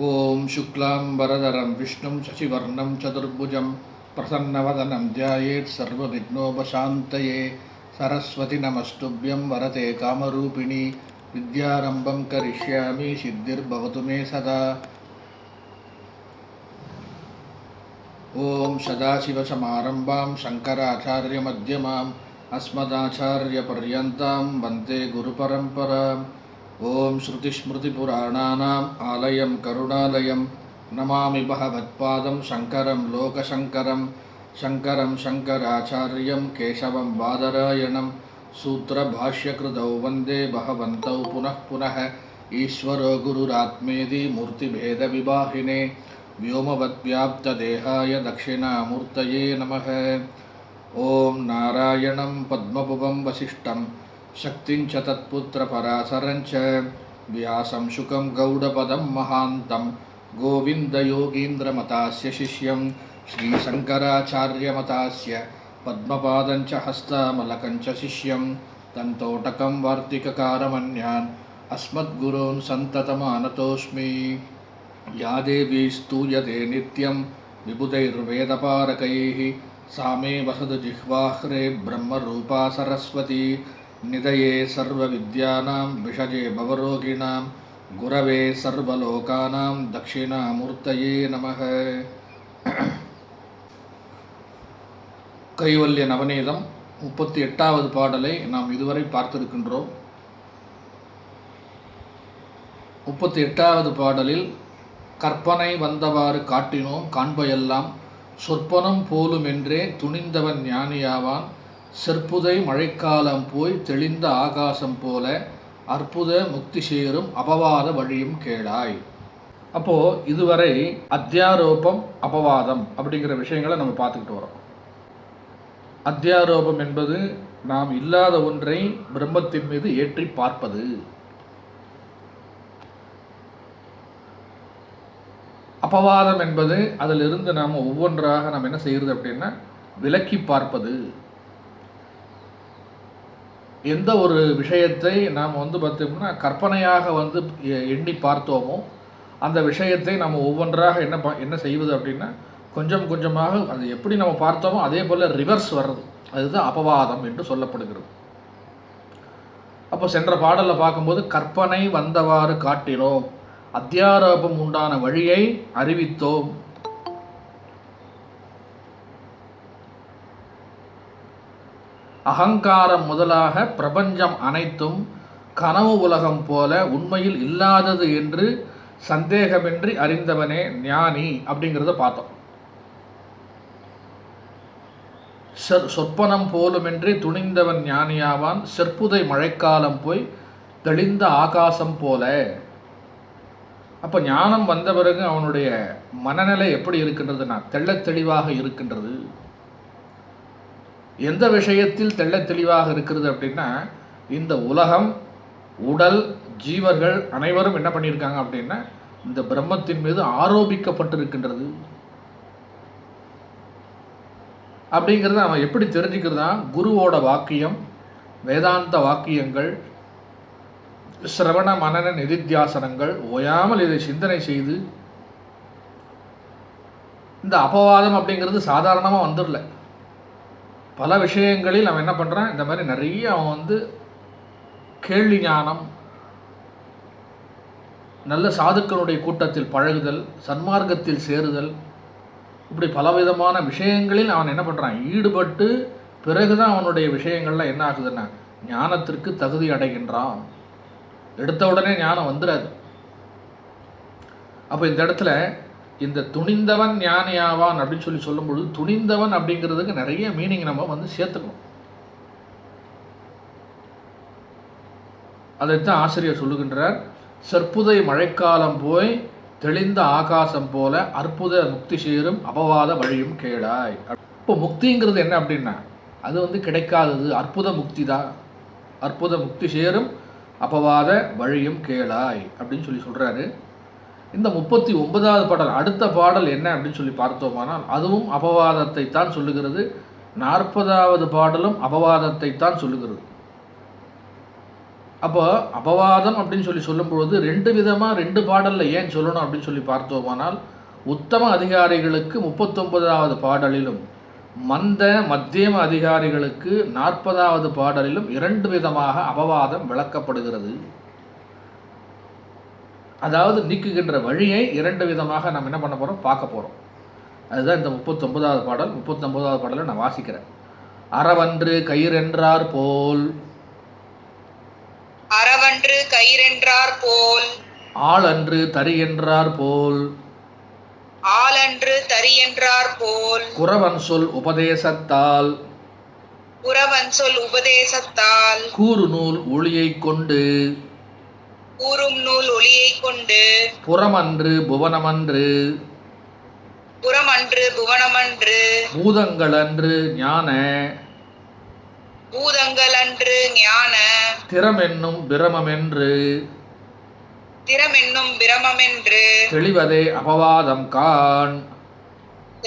ஓம் சுக்லாம் வரதரம் விஷ்ணும் சசிவர்ணம் சதுர்புஜம் பிரசன்னவதனம் தியாயேத் சர்வவிக்னோபசாந்தயே சரஸ்வதி நமஸ்துப்யம் வரதே காமரூபிணி வித்யாரம்பம் கரிஷ்யாமி சித்திர்பவது மே சதா. ஓம் சதாசிவசமாரம்பாம் சங்கராச்சாரியமத்யமாம் அஸ்மதாச்சாரியபர்யந்தாம் வந்தே குருபரம்பராம். ஓம் ஸ்ருதிஸ்மிருதிபுராணானாம் ஆலயம் கருணாலயம் நமாமி பகவத்பாதம் சங்கரம் லோகசங்கரம். சங்கரம் சங்கராச்சாரியம் கேசவம் பாதராயணம் சூத்திரபாஷ்யகிருதௌ வந்தே பகவந்தௌ புனః புனः. ஈஸ்வரோ குருராத்மேதி மூர்த்திபேதவிபாஹினே व्योमवद्व्याप्तदेहाय दक्षिणामूर्तये नमः. ओं नारायणं पद्मभुवं वसिष्ठं शक्तिं च तत्पुत्रपराशरं च व्यासं शुकं गौडपदं महान्तं गोविन्दयोगीन्द्रमतास्य शिष्यं श्रीशङ्कराचार्यमतास्य पद्मपादं च हस्तामलकं च शिष्यं तन्तोटकं वार्तिककारमन्यान् अस्मद्गुरून् सन्ततमानतोऽस्मि. या देवी स्तूयते नित्यं विबुधैर्वेदपारकैः सा मे वसतु जिह्वाह्रे ब्रह्मरूपा सरस्वती. निधये सर्वविद्यानां विषजे भवरोगिणां गुरवे सर्वलोकानां दक्षिणामूर्तये नमः. கைவல்ய நவநீதம் 38வது பாடலை நாம் இதுவரை பார்த்திருக்கின்றோம். 38வது பாடலில் கற்பனை வந்தவாறு காட்டினோம் காண்பையெல்லாம் சொற்பனம் போலுமென்றே துணிந்தவன் ஞானியாவான் செற்புதை மழைக்காலம் போய் தெளிந்த ஆகாசம் போல அற்புத முக்தி சேரும் அபவாத வழியும் கேளாய். அப்போது இதுவரை அத்தியாரோபம் அபவாதம் அப்படிங்கிற விஷயங்களை நம்ம பார்த்துக்கிட்டு வரோம். அத்தியாரோபம் என்பது நாம் இல்லாத ஒன்றை பிரம்மத்தின் மீது ஏற்றி பார்ப்பது. அபவாதம் என்பது அதிலிருந்து நாம் ஒவ்வொன்றாக நாம் என்ன செய்கிறது அப்படின்னா விலக்கி பார்ப்பது. எந்த ஒரு விஷயத்தை நாம் பார்த்தோம்னா கற்பனையாக எண்ணி பார்த்தோமோ அந்த விஷயத்தை நம்ம ஒவ்வொன்றாக என்ன செய்வது அப்படின்னா கொஞ்சம் கொஞ்சமாக அது எப்படி நம்ம பார்த்தோமோ அதே போல் ரிவர்ஸ் வர்றது, அதுதான் அபவாதம் என்று சொல்லப்படுகிறது. அப்போ சென்ற பாடலில் பார்க்கும்போது கற்பனை வந்தவாறு காட்டினோம், அத்தியாரோபம் உண்டான வழியை அறிவித்தோம். அகங்காரம் முதலாக பிரபஞ்சம் அனைத்தும் கனவு உலகம் போல உண்மையில் இல்லாதது என்று சந்தேகமின்றி அறிந்தவனே ஞானி அப்படிங்கிறத பார்த்தோம். சொற்பனம் போலுமின்றி துணிந்தவன் ஞானியாவான் செற்புதை மழைக்காலம் போய் தெளிந்த ஆகாசம் போல. அப்போ ஞானம் வந்த பிறகு அவனுடைய மனநிலை எப்படி இருக்கின்றதுன்னா தெள்ளத் தெளிவாக இருக்கின்றது. எந்த விஷயத்தில் தெள்ளத் தெளிவாக இருக்கிறது அப்படின்னா இந்த உலகம், உடல், ஜீவர்கள் அனைவரும் என்ன பண்ணியிருக்காங்க அப்படின்னா இந்த பிரம்மத்தின் மீது ஆரோபிக்கப்பட்டிருக்கின்றது. அப்படிங்கிறத அவன் எப்படி தெரிஞ்சுக்கிறதா? குருவோட வாக்கியம், வேதாந்த வாக்கியங்கள், சிரவண மனன நிதித்தியாசனங்கள் ஓயாமல் இதை சிந்தனை செய்து. இந்த அபவாதம் அப்படிங்கிறது சாதாரணமாக வந்துடல. பல விஷயங்களில் அவன் என்ன பண்ணுறான், இந்த மாதிரி நிறைய அவன் கேள்வி ஞானம், நல்ல சாதுக்களுடைய கூட்டத்தில் பழகுதல், சன்மார்க்கத்தில் சேருதல், இப்படி பலவிதமான விஷயங்களில் அவன் என்ன பண்ணுறான், ஈடுபட்டு பிறகுதான் அவனுடைய விஷயங்கள்லாம் என்ன ஆகுதுன்னா ஞானத்திற்கு தகுதி அடைகின்றான். எடுத்த உடனே ஞானம் வந்துடாது. அப்போ இந்த இடத்துல இந்த துணிந்தவன் ஞானியாவான் அப்படின்னு சொல்லும்பொழுது துணிந்தவன் அப்படிங்கிறதுக்கு நிறைய மீனிங் நம்ம சேர்த்துக்கணும். அதைத்தான் ஆசிரியர் சொல்லுகின்றார். செற்புதை மழைக்காலம் போய் தெளிந்த ஆகாசம் போல அற்புத முக்தி சேரும் அபவாத வழியும் கேளாய். இப்போ முக்திங்கிறது என்ன அப்படின்னா அது கிடைக்காதது, அற்புத முக்தி தான். அற்புத முக்தி சேரும் அபவாத வழியும் கேளாய் அப்படின்னு சொல்கிறாரு. இந்த 39வது பாடல், அடுத்த பாடல் என்ன அப்படின்னு சொல்லி பார்த்தோமானால் அதுவும் அபவாதத்தை தான் சொல்லுகிறது. 40வது பாடலும் அபவாதத்தை தான் சொல்லுகிறது. அப்போ அபவாதம் அப்படின்னு சொல்லும்பொழுது ரெண்டு விதமாக ரெண்டு பாடலில் ஏன் சொல்லணும் அப்படின்னு சொல்லி பார்த்தோமானால், உத்தம அதிகாரிகளுக்கு 39வது பாடலிலும் மத்தியம அதிகாரிகளுக்கு 40வது பாடலிலும் இரண்டு விதமாக அபவாதம் விளக்கப்படுகிறது. அதாவது நீக்குகின்ற வழியை இரண்டு விதமாக நாம் என்ன பண்ண போகிறோம், பார்க்க போகிறோம். அதுதான் இந்த 39வது பாடல். 39வது பாடலை நான் வாசிக்கிறேன். அறவன்று கயிறென்றார் போல், அறவன்று கயிறென்றார் போல், ஆளன்று தறி என்றார் போல், ஆளன்று தறி என்றார் போல், குறவன் சொல் உபதேசத்தால், குறவன் சொல் உபதேசத்தால், கூறு நூல் ஒளியை கொண்டு, கூறும் நூல் ஒளியை கொண்டு, புறமன்று புவனமன்று, புறமன்று புவனமன்று, பூதங்களன்று ஞான, பூதங்களன்று ஞான, திறமென்னும் பிரமமென்று, திறமென்னும் பிரமமென்று, தெளிவதே அபவாதம் காண்.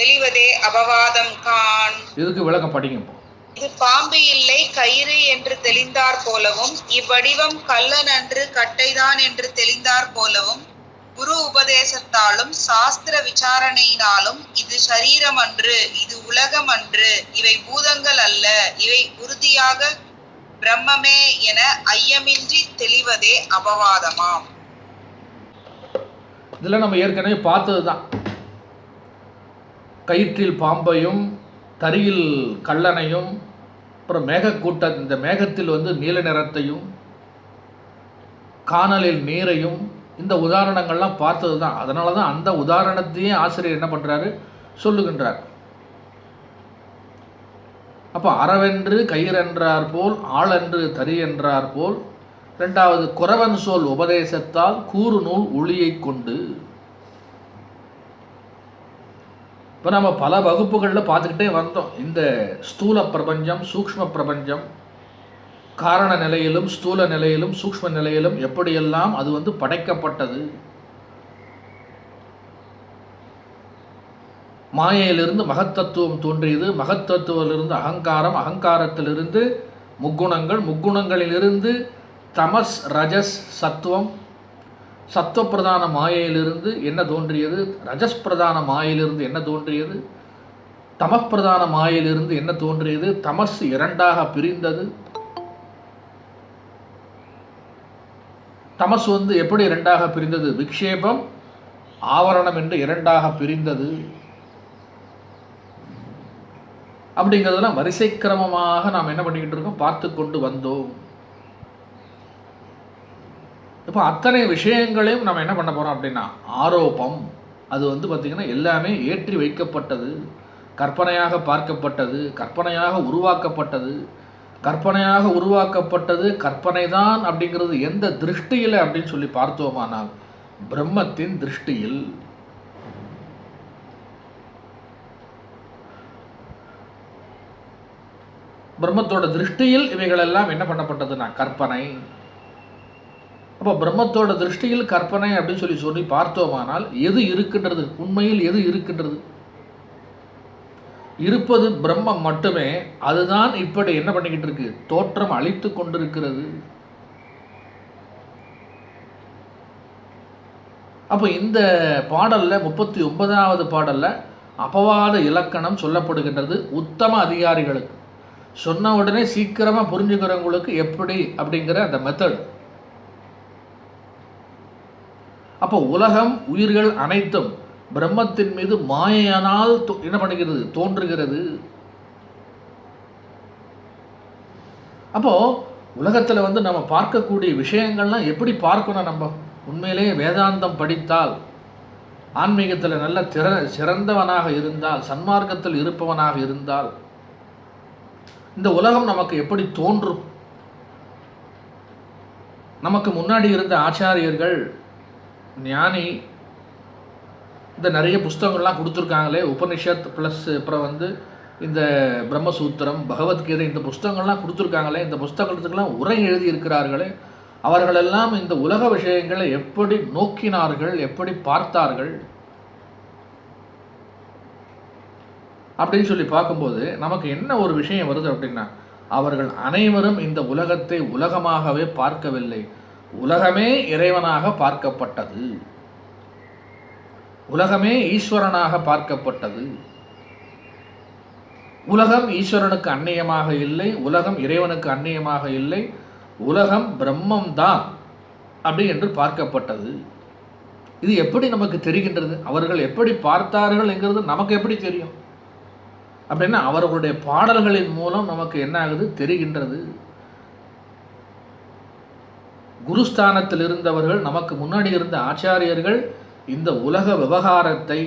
தெளிவதே அபவாதம் காண். இதுக்கு விளக்கம் படிங்க. இது பாம்பு இல்லை கயிறு என்று தெளிந்தார் போலவும், இவ்வடிவம் கள்ளன் அன்று கட்டைதான் என்று தெளிந்தார் போலவும், குரு உபதேசத்தாலும் சாஸ்திர விசாரணையினாலும் இது சரீரம் அன்று, இது உலகம் அன்று, இவை பூதங்கள் அல்ல, இவை உறுதியாக பிரம்மமே என ஐயமின்றி தெளிவதே அபவாதமாம். இதில் நம்ம ஏற்கனவே பார்த்தது தான். கயிற்றில் பாம்பையும் தரியில் கள்ளனையும், அப்புறம் மேகக்கூட்ட இந்த மேகத்தில் நீல நிறத்தையும் காணலில் நீரையும், இந்த உதாரணங்கள்லாம் பார்த்தது தான். அதனால தான் அந்த உதாரணத்தையே ஆசிரியர் என்ன பண்ணுறாரு, சொல்லுகின்றார். அப்போ அறவென்று கயிறென்றார் போல், ஆளன்று தறி என்றார் போல், ரெண்டாவது குறவன் சொல் உபதேசத்தால், கூறு நூல் ஒளியை கொண்டு. இப்போ நம்ம பல வகுப்புகளில் பார்த்துக்கிட்டே வந்தோம். இந்த ஸ்தூல பிரபஞ்சம், சூக்ஷ்ம பிரபஞ்சம், காரண நிலையிலும் ஸ்தூல நிலையிலும் சூக்ஷ்ம நிலையிலும் எப்படியெல்லாம் அது படைக்கப்பட்டது. மாயையிலிருந்து மகத்தத்துவம் தோன்றியது, மகத்தத்துவத்திலிருந்து அகங்காரம், அகங்காரத்திலிருந்து முக்குணங்கள், முக்குணங்களிலிருந்து தமஸ் ரஜஸ் சத்துவம், சத்துவப்பிரதான மாயையிலிருந்து என்ன தோன்றியது, ரஜஸ் பிரதான மாயையிலிருந்து என்ன தோன்றியது, தமப்பிரதான மாயையிலிருந்து என்ன தோன்றியது, தமஸ் இரண்டாக பிரிந்தது. தமஸ் எப்படி இரண்டாக பிரிந்தது, விக்ஷேபம் ஆவரணம் என்று இரண்டாக பிரிந்தது. அப்படிங்கிறதெல்லாம் வரிசை கிரமமாக நாம் என்ன பண்ணிக்கிட்டு இருக்கோம், பார்த்து கொண்டு வந்தோம். இப்போ அத்தனை விஷயங்களையும் நம்ம என்ன பண்ண போகிறோம் அப்படின்னா, ஆரோப்பம் அது பார்த்திங்கன்னா எல்லாமே ஏற்றி வைக்கப்பட்டது, கற்பனையாக பார்க்கப்பட்டது, கற்பனையாக உருவாக்கப்பட்டது. கற்பனையாக உருவாக்கப்பட்டது கற்பனை தான் அப்படிங்கிறது எந்த திருஷ்டியில் அப்படின்னு சொல்லி பார்த்தோமானால், பிரம்மத்தின் திருஷ்டியில். பிரம்மத்தோட திருஷ்டியில் இவைகளெல்லாம் என்ன பண்ணப்பட்டதுன்னா கற்பனை. அப்போ பிரம்மத்தோட திருஷ்டியில் கற்பனை அப்படின்னு சொல்லி பார்த்தோமானால் எது இருக்கின்றது, உண்மையில் எது இருக்கின்றது, இருப்பது பிரம்மம் மட்டுமே. அதுதான் இப்படி என்ன பண்ணிக்கிட்டு இருக்கு, தோற்றம் அளித்து கொண்டிருக்கிறது. அப்போ இந்த பாடல்ல 39வது பாடல்ல அபவாத இலக்கணம் சொல்லப்படுகின்றது. உத்தம அதிகாரிகளுக்கு சொன்ன உடனே சீக்கிரமா புரிஞ்சுக்கிறவங்களுக்கு எப்படி அப்படிங்கிற அந்த மெத்தட். அப்போ உலகம் உயிர்கள் அனைத்தும் பிரம்மத்தின் மீது மாயையானால் என்ன பண்ணுகிறது, தோன்றுகிறது. அப்போ உலகத்தில் நம்ம பார்க்கக்கூடிய விஷயங்கள்லாம் எப்படி பார்க்கணும், நம்ம உண்மையிலேயே வேதாந்தம் படித்தால், ஆன்மீகத்தில் நல்ல சிறந்தவனாக இருந்தால், சன்மார்க்கத்தில் இருப்பவனாக இருந்தால், இந்த உலகம் நமக்கு எப்படி தோன்றும். நமக்கு முன்னாடி இருந்த ஆச்சாரியர்கள், ஞானி, இந்த நிறைய புஸ்தகங்கள்லாம் கொடுத்துருக்காங்களே, உபனிஷத் ப்ளஸ் அப்புறம் இந்த பிரம்மசூத்திரம், பகவத்கீதை, இந்த புஸ்தகங்கள்லாம் கொடுத்துருக்காங்களே, இந்த புஸ்தகத்துக்கெல்லாம் உரை எழுதியிருக்கிறார்களே, அவர்களெல்லாம் இந்த உலக விஷயங்களை எப்படி நோக்கினார்கள், எப்படி பார்த்தார்கள் அப்படின்னு சொல்லி பார்க்கும்போது நமக்கு என்ன ஒரு விஷயம் வருது அப்படின்னா, அவர்கள் அனைவரும் இந்த உலகத்தை உலகமாகவே பார்க்கவில்லை, உலகமே இறைவனாக பார்க்கப்பட்டது, உலகமே ஈஸ்வரனாக பார்க்கப்பட்டது. உலகம் ஈஸ்வரனுக்கு அந்நியமாக இல்லை, உலகம் இறைவனுக்கு அந்நியமாக இல்லை, உலகம் பிரம்மம்தான் அப்படி என்று பார்க்கப்பட்டது. இது எப்படி நமக்கு தெரிகின்றது? அவர்கள் எப்படி பார்த்தார்கள் என்கிறது நமக்கு எப்படி தெரியும்? அப்படின்னா அவர்களுடைய பாடல்களின் மூலம் நமக்கு என்ன ஆகுது தெரிகின்றது. குருஸ்தானத்தில் இருந்தவர்கள், நமக்கு முன்னாடி இருந்த ஆச்சாரியர்கள் இந்த உலக விவகாரத்தை,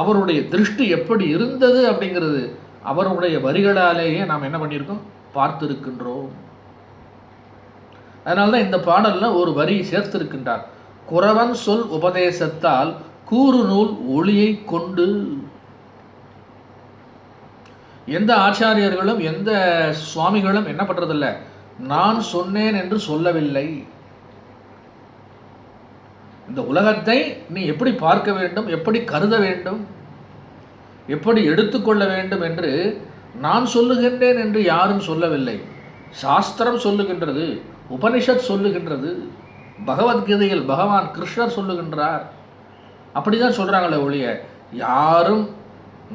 அவருடைய திருஷ்டி எப்படி இருந்தது அப்படிங்கிறது அவருடைய வரிகளாலேயே நாம் என்ன பண்ணியிருக்கோம், பார்த்திருக்கின்றோம். அதனால்தான் இந்த பாடல்ல ஒரு வரி சேர்த்திருக்கின்றார். குறவன் சொல் உபதேசத்தால் கூறு நூல் ஒளியை கொண்டு. எந்த ஆச்சாரியர்களும் எந்த சுவாமிகளும் என்ன பண்றதில்ல, நான் சொன்னேன் என்று சொல்லவில்லை. இந்த உலகத்தை நீ எப்படி பார்க்க வேண்டும், எப்படி கருத வேண்டும், எப்படி எடுத்துக்கொள்ள வேண்டும் என்று நான் சொல்லுகின்றேன் என்று யாரும் சொல்லவில்லை. சாஸ்திரம் சொல்லுகின்றது, உபனிஷத் சொல்லுகின்றது, பகவத்கீதையில் பகவான் கிருஷ்ணர் சொல்லுகின்றார். அப்படிதான் சொல்றாங்களே ஒழிய யாரும்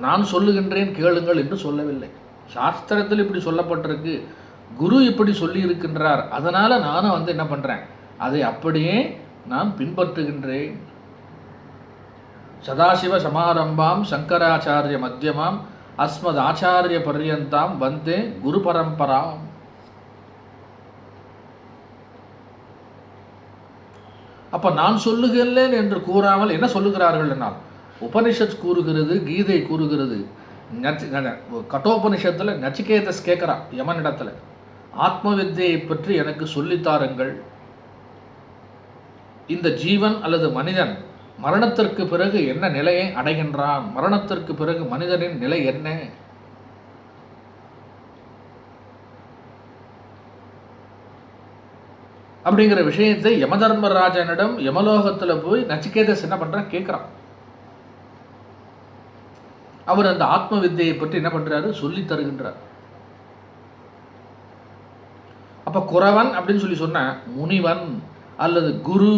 நான் சொல்லுகின்றேன் கேளுங்கள் என்று சொல்லவில்லை. சாஸ்திரத்தில் இப்படி சொல்லப்பட்டிருக்கு, குரு இப்படி சொல்லி இருக்கின்றார், அதனால நானும் என்ன பண்றேன், அதை அப்படியே நான் பின்பற்றுகின்றேன். சதாசிவ சமாரம்பாம் சங்கராச்சாரிய மத்தியமாம் அஸ்மத் ஆச்சாரிய பர்யந்தாம் வந்தே குரு பரம்பராம். அப்ப நான் சொல்லுகிறேன் என்று கூறாமல் என்ன சொல்லுகிறார்கள் என்றால், உபனிஷத் கூறுகிறது, கீதை கூறுகிறது. கட்டோபனிஷத்துல நச்சிகேதஸ் கேட்கிறான் யமனிடத்துல, ஆத்ம வித்தியை பற்றி எனக்கு சொல்லித்தாருங்கள். இந்த ஜீவன் அல்லது மனிதன் மரணத்திற்கு பிறகு என்ன நிலையை அடைகின்றான், மரணத்திற்கு பிறகு மனிதனின் நிலை என்ன, அப்படிங்கிற விஷயத்தை யமதர்மராஜனிடம் யமலோகத்துல போய் நச்சிகேதஸ் என்ன பண்றான், கேட்கிறான். அவர் அந்த ஆத்ம வித்தியை பற்றி என்ன பண்றாரு, சொல்லி தருகின்றார். அப்ப குறவன் அப்படின்னு சொல்லி சொன்ன முனிவன் அல்லது குரு,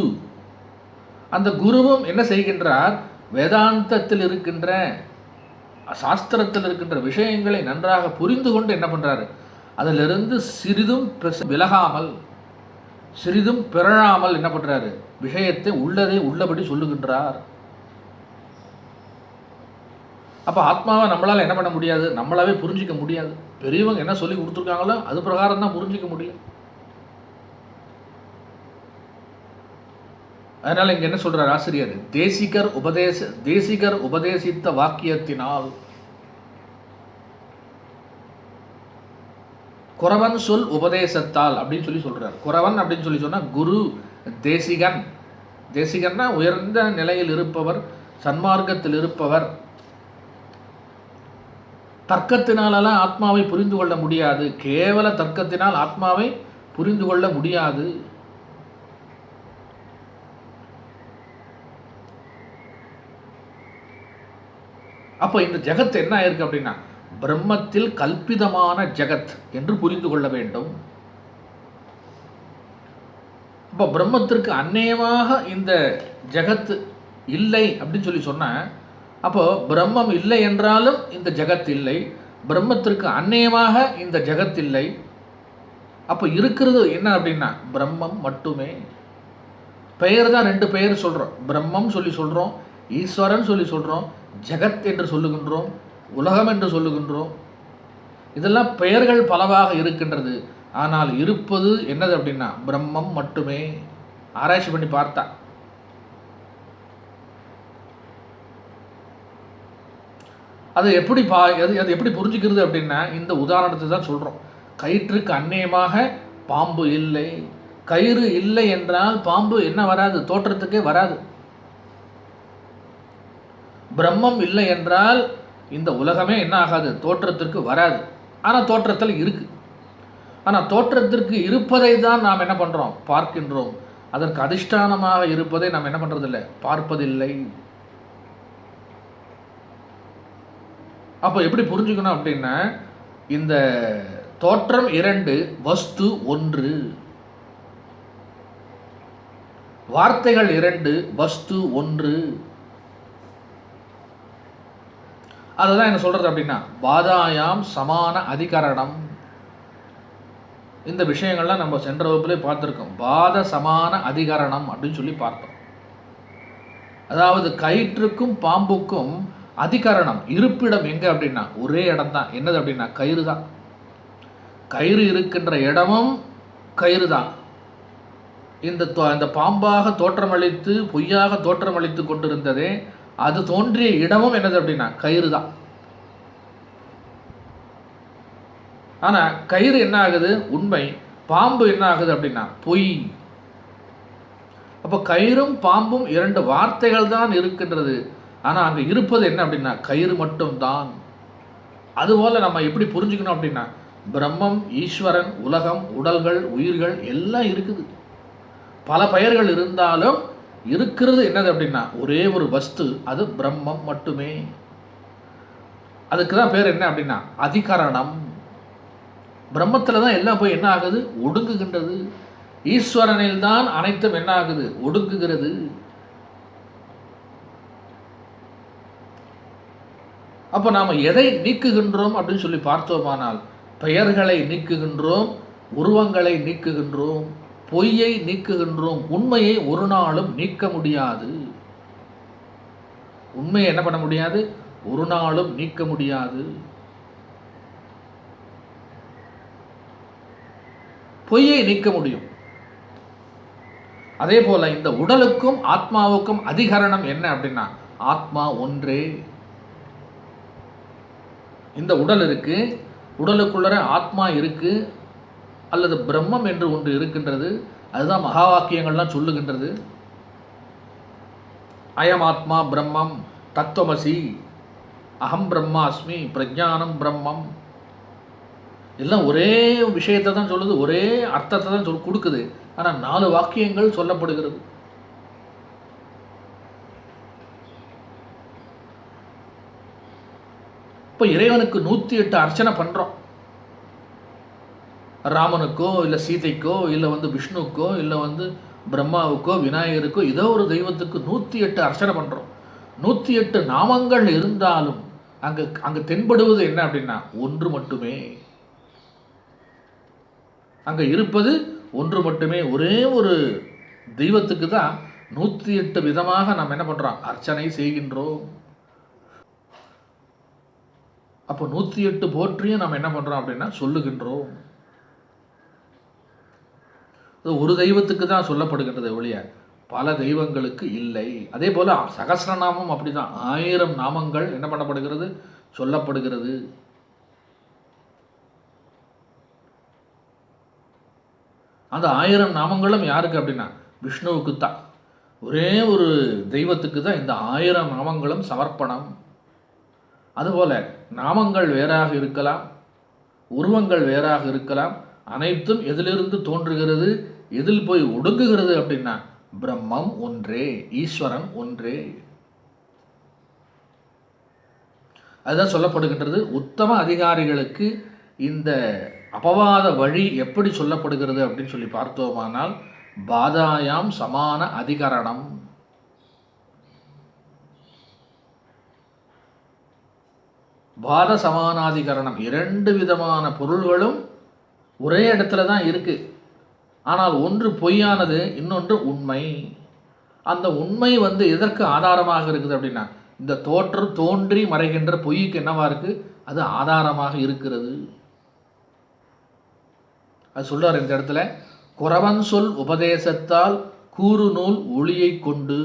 அந்த குருவும் என்ன செய்கின்றார், வேதாந்தத்தில் இருக்கின்ற சாஸ்திரத்தில் இருக்கின்ற விஷயங்களை நன்றாக புரிந்து கொண்டு என்ன பண்றாரு, அதிலிருந்து சிறிதும் விலகாமல் சிறிதும் பிறழாமல் என்ன பண்றாரு, விஷயத்தை உள்ளதை உள்ளபடி சொல்லுகின்றார். அப்ப ஆத்மாவை நம்மளால என்ன பண்ண முடியாது, நம்மளாவே புரிஞ்சிக்க முடியாது. பெரியவங்க என்ன சொல்லி கொடுத்துருக்காங்களோ அது பிரகாரம் தான் புரிஞ்சிக்க முடியும். அதனால இங்க என்ன சொல்றார் ஆசிரியர், தேசிகர் உபதேசித்த வாக்கியத்தினால், குறவன் சொல் உபதேசத்தால் அப்படின்னு சொல்லி சொல்றார். குறவன் அப்படின்னு சொல்லி சொன்னா குரு, தேசிகன். தேசிகன்னா உயர்ந்த நிலையில் இருப்பவர், சன்மார்க்கத்தில் இருப்பவர். தர்க்கத்தினாலெல்லாம் ஆத்மாவை புரிந்து கொள்ள முடியாது, கேவல தர்க்கத்தினால் ஆத்மாவை புரிந்து கொள்ள முடியாது. அப்போ இந்த ஜெகத் என்ன ஆயிருக்கு அப்படின்னா, பிரம்மத்தில் கல்பிதமான ஜெகத் என்று புரிந்து கொள்ள வேண்டும். அப்போ பிரம்மத்திற்கு அந்நியமாக இந்த ஜெகத் இல்லை அப்படின்னு சொல்லி சொன்ன, அப்போ பிரம்மம் இல்லை என்றாலும் இந்த ஜெகத் இல்லை, பிரம்மத்திற்கு அந்நியமாக இந்த ஜெகத் இல்லை. அப்போ இருக்கிறது என்ன அப்படின்னா பிரம்மம் மட்டுமே. பெயர் தான் ரெண்டு பெயர் சொல்றோம், பிரம்மம் சொல்லி சொல்றோம், ஈஸ்வரன் சொல்லி சொல்றோம், ஜெகத் என்று சொல்லுகின்றோம், உலகம் என்று சொல்லுகின்றோம். இதெல்லாம் பெயர்கள் பலவாக இருக்கின்றது, ஆனால் இருப்பது என்னது அப்படின்னா பிரம்மம் மட்டுமே. ஆராய்ச்சி பண்ணி பார்த்தா அது எப்படி புரிஞ்சுக்கிறது அப்படின்னா, இந்த உதாரணத்தை தான் சொல்றோம். கயிற்றுக்கு அந்நியமாக பாம்பு இல்லை. கயிறு இல்லை என்றால் பாம்பு என்ன வராது, தோற்றத்துக்கே வராது. பிரம்மம் இல்லை என்றால் இந்த உலகமே என்ன ஆகாது, தோற்றத்திற்கு வராது. ஆனால் தோற்றத்தில் இருக்கு. ஆனால் தோற்றத்திற்கு இருப்பதை தான் நாம் என்ன பண்றோம், பார்க்கின்றோம். அதற்கு அதிஷ்டானமாக இருப்பதை நாம் என்ன பண்றதில்லை, பார்ப்பதில்லை. அப்போ எப்படி புரிஞ்சுக்கணும் அப்படின்னா, இந்த தோற்றம் 2, வஸ்து 1. வார்த்தைகள் 2, வஸ்து 1. அதுதான் என்ன சொல்றது அப்படின்னா பாதாயாம் சமான அதிகரணம். இந்த விஷயங்கள்லாம் நம்ம சென்ற வகுப்பிலே பார்த்துருக்கோம். பாத சமான அதிகரணம் அப்படின்னு சொல்லி பார்த்தோம். அதாவது கயிற்றுக்கும் பாம்புக்கும் அதிகரணம் இருப்பிடம் எங்க அப்படின்னா ஒரே இடம் தான். என்னது அப்படின்னா கயிறு தான். கயிறு இருக்கின்ற இடமும் கயிறு தான். இந்த பாம்பாக தோற்றமளித்து பொய்யாக தோற்றமளித்து கொண்டிருந்ததே அது தோன்றிய இடமும் என்னது அப்படின்னா கயிறு தான். ஆனா கயிறு என்ன ஆகுது உண்மை, பாம்பு என்ன ஆகுது அப்படின்னா பொய். அப்போ கயிறும் பாம்பும் 2 வார்த்தைகள் தான் இருக்கின்றது. ஆனா அங்க இருப்பது என்ன அப்படின்னா கயிறு மட்டும்தான். அதுபோல நம்ம எப்படி புரிஞ்சுக்கணும் அப்படின்னா பிரம்மம், ஈஸ்வரன், உலகம், உடல்கள், உயிர்கள் எல்லாம் இருக்குது. பல பெயர்கள் இருந்தாலும் இருக்கிறது என்னது அப்படின்னா ஒரே ஒரு வஸ்து, அது பிரம்மம் மட்டுமே. அதுக்கு தான் பேர் என்ன அப்படின்னா அதிகரணம். பிரம்மத்தில் தான் எல்லாம் போய் என்ன ஆகுது ஒடுங்குகின்றது. ஈஸ்வரனில் தான் அனைத்தும் என்ன ஆகுது ஒடுங்குகிறது. அப்போ நாம் எதை நீக்குகின்றோம் அப்படின்னு சொல்லி பார்த்தோமானால் பெயர்களை நீக்குகின்றோம், உருவங்களை நீக்குகின்றோம், பொய்யை நீக்குகின்றோம். உண்மையை ஒரு நாளும் நீக்க முடியாது. உண்மையை என்ன பண்ண முடியாது, ஒரு நாளும் நீக்க முடியாது. பொய்யை நீக்க முடியும். அதே போல இந்த உடலுக்கும் ஆத்மாவுக்கும் அதிகரணம் என்ன அப்படின்னா ஆத்மா ஒன்றே. இந்த உடல் இருக்கு, உடலுக்குள்ளர ஆத்மா இருக்கு அல்லது பிரம்மம் என்று ஒன்று இருக்கின்றது. அதுதான் மகா வாக்கியங்கள்லாம் சொல்லுகின்றது. அயம் ஆத்மா பிரம்மம், தத்துவமசி, அகம் பிரம்மாஸ்மி, பிரஜானம் பிரம்மம். எல்லாம் ஒரே விஷயத்தை தான் சொல்லுது, ஒரே அர்த்தத்தை தான் கொடுக்குது. ஆனால் 4 வாக்கியங்கள் சொல்லப்படுகிறது. இப்போ இறைவனுக்கு 108 அர்ச்சனை பண்ணுறோம். ராமனுக்கோ இல்லை சீதைக்கோ இல்லை விஷ்ணுக்கோ இல்லை பிரம்மாவுக்கோ விநாயகருக்கோ ஏதோ ஒரு தெய்வத்துக்கு 108 அர்ச்சனை பண்ணுறோம். 108 நாமங்கள் இருந்தாலும் அங்கே தென்படுவது என்ன அப்படின்னா ஒன்று மட்டுமே. அங்கே இருப்பது ஒன்று மட்டுமே. ஒரே ஒரு தெய்வத்துக்கு தான் 108 விதமாக நாம் என்ன பண்ணுறோம் அர்ச்சனை செய்கின்றோம். அப்போ 108 போற்றியும் நாம் என்ன பண்ணுறோம் அப்படின்னா சொல்லுகின்றோம். ஒரு தெய்வத்துக்கு தான் சொல்லப்படுகின்றது ஒழிய பல தெய்வங்களுக்கு இல்லை. அதே போல சகஸ்ரநாமம் அப்படிதான். 1000 நாமங்கள் என்ன பண்ணப்படுகிறது சொல்லப்படுகிறது. அந்த 1000 நாமங்களும் யாருக்கு அப்படின்னா விஷ்ணுவுக்கு தான். ஒரே ஒரு தெய்வத்துக்கு தான் இந்த 1000 நாமங்களும் சமர்ப்பணம். அதுபோல நாமங்கள் வேறாக இருக்கலாம், உருவங்கள் வேறாக இருக்கலாம். அனைத்தும் எதிலிருந்து தோன்றுகிறது, எதில் போய் ஒடுங்குகிறது அப்படின்னா பிரம்மம் ஒன்றே, ஈஸ்வரன் ஒன்றே. அதுதான் சொல்லப்படுகின்றது. உத்தம அதிகாரிகளுக்கு இந்த அபவாத வழி எப்படி சொல்லப்படுகிறது அப்படின்னு சொல்லி பார்த்தோமானால் பாதாயாம் சமான அதிகரணம். பாத சமானாதிகரணம். 2 விதமான பொருள்களும் ஒரே இடத்துல தான் இருக்கு. ஆனால் ஒன்று பொய்யானது, இன்னொன்று உண்மை. அந்த உண்மை எதற்கு ஆதாரமாக இருக்குது அப்படின்னா இந்த தோன்றி மறைகின்ற பொய்க்கு என்னவா இருக்கு, அது ஆதாரமாக இருக்கிறது. அது சொல்றார் இந்த இடத்துல, குறவன் சொல் உபதேசத்தால் கூறு நூல் ஒளியை கொண்டு.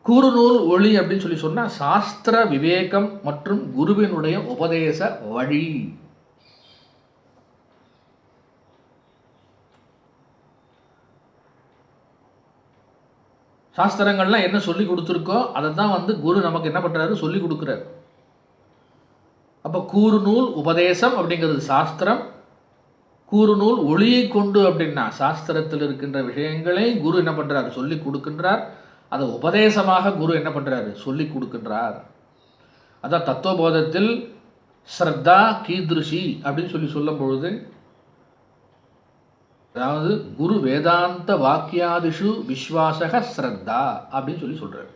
கூறு நூல் ஒளி அப்படின்னு சொல்லி சொன்னா சாஸ்திர விவேகம் மற்றும் குருவினுடைய உபதேச வழி. சாஸ்திரங்கள்லாம் என்ன சொல்லி கொடுத்துருக்கோ அதை தான் குரு நமக்கு என்ன பண்றாரு சொல்லி கொடுக்குறாரு. அப்போ கூறு நூல் உபதேசம் அப்படிங்கிறது சாஸ்திரம். கூறு நூல் ஒளியை கொண்டு அப்படின்னா சாஸ்திரத்தில் இருக்கின்ற விஷயங்களை குரு என்ன பண்றாரு சொல்லி கொடுக்கின்றார். அதை உபதேசமாக குரு என்ன பண்றாரு சொல்லி கொடுக்கின்றார். அதான் தத்துவபோதத்தில் ஸ்ரத்தா கீதிருஷி அப்படின்னு சொல்லும் பொழுது, அதாவது குரு வேதாந்த வாக்கியாதிஷு விஸ்வாசக ஸ்ரத்தா அப்படின்னு சொல்றாரு.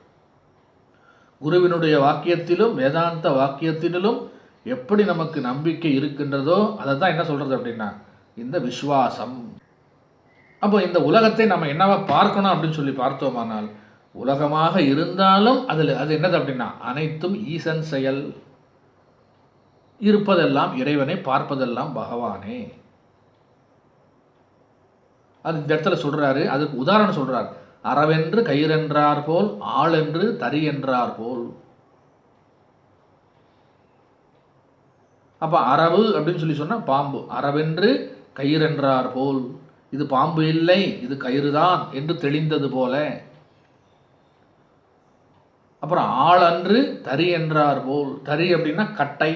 குருவினுடைய வாக்கியத்திலும் வேதாந்த வாக்கியத்திலும் எப்படி நமக்கு நம்பிக்கை இருக்கின்றதோ அதை தான் என்ன சொல்றது அப்படின்னா இந்த விஸ்வாசம். அப்போ இந்த உலகத்தை நம்ம என்னவா பார்க்கணும் அப்படின்னு சொல்லி பார்த்தோமானால், உலகமாக இருந்தாலும் அது என்னது அப்படின்னா அனைத்தும் ஈசன் செயல். இருப்பதெல்லாம் இறைவனை, பார்ப்பதெல்லாம் பகவானே. அது இந்த இடத்துல சொல்றாரு. அதுக்கு உதாரணம் சொல்றார். அறவென்று கயிறென்றார் போல், ஆளென்று தறி என்றார் போல். அப்ப அரவு அப்படின்னு சொல்லி சொன்னா பாம்பு. அறவென்று கயிறென்றார் போல், இது பாம்பு இல்லை, இது கயிறுதான் என்று தெளிந்தது போல. அப்புறம் ஆளன்று தறி என்றார் போல். தறி அப்படின்னா கட்டை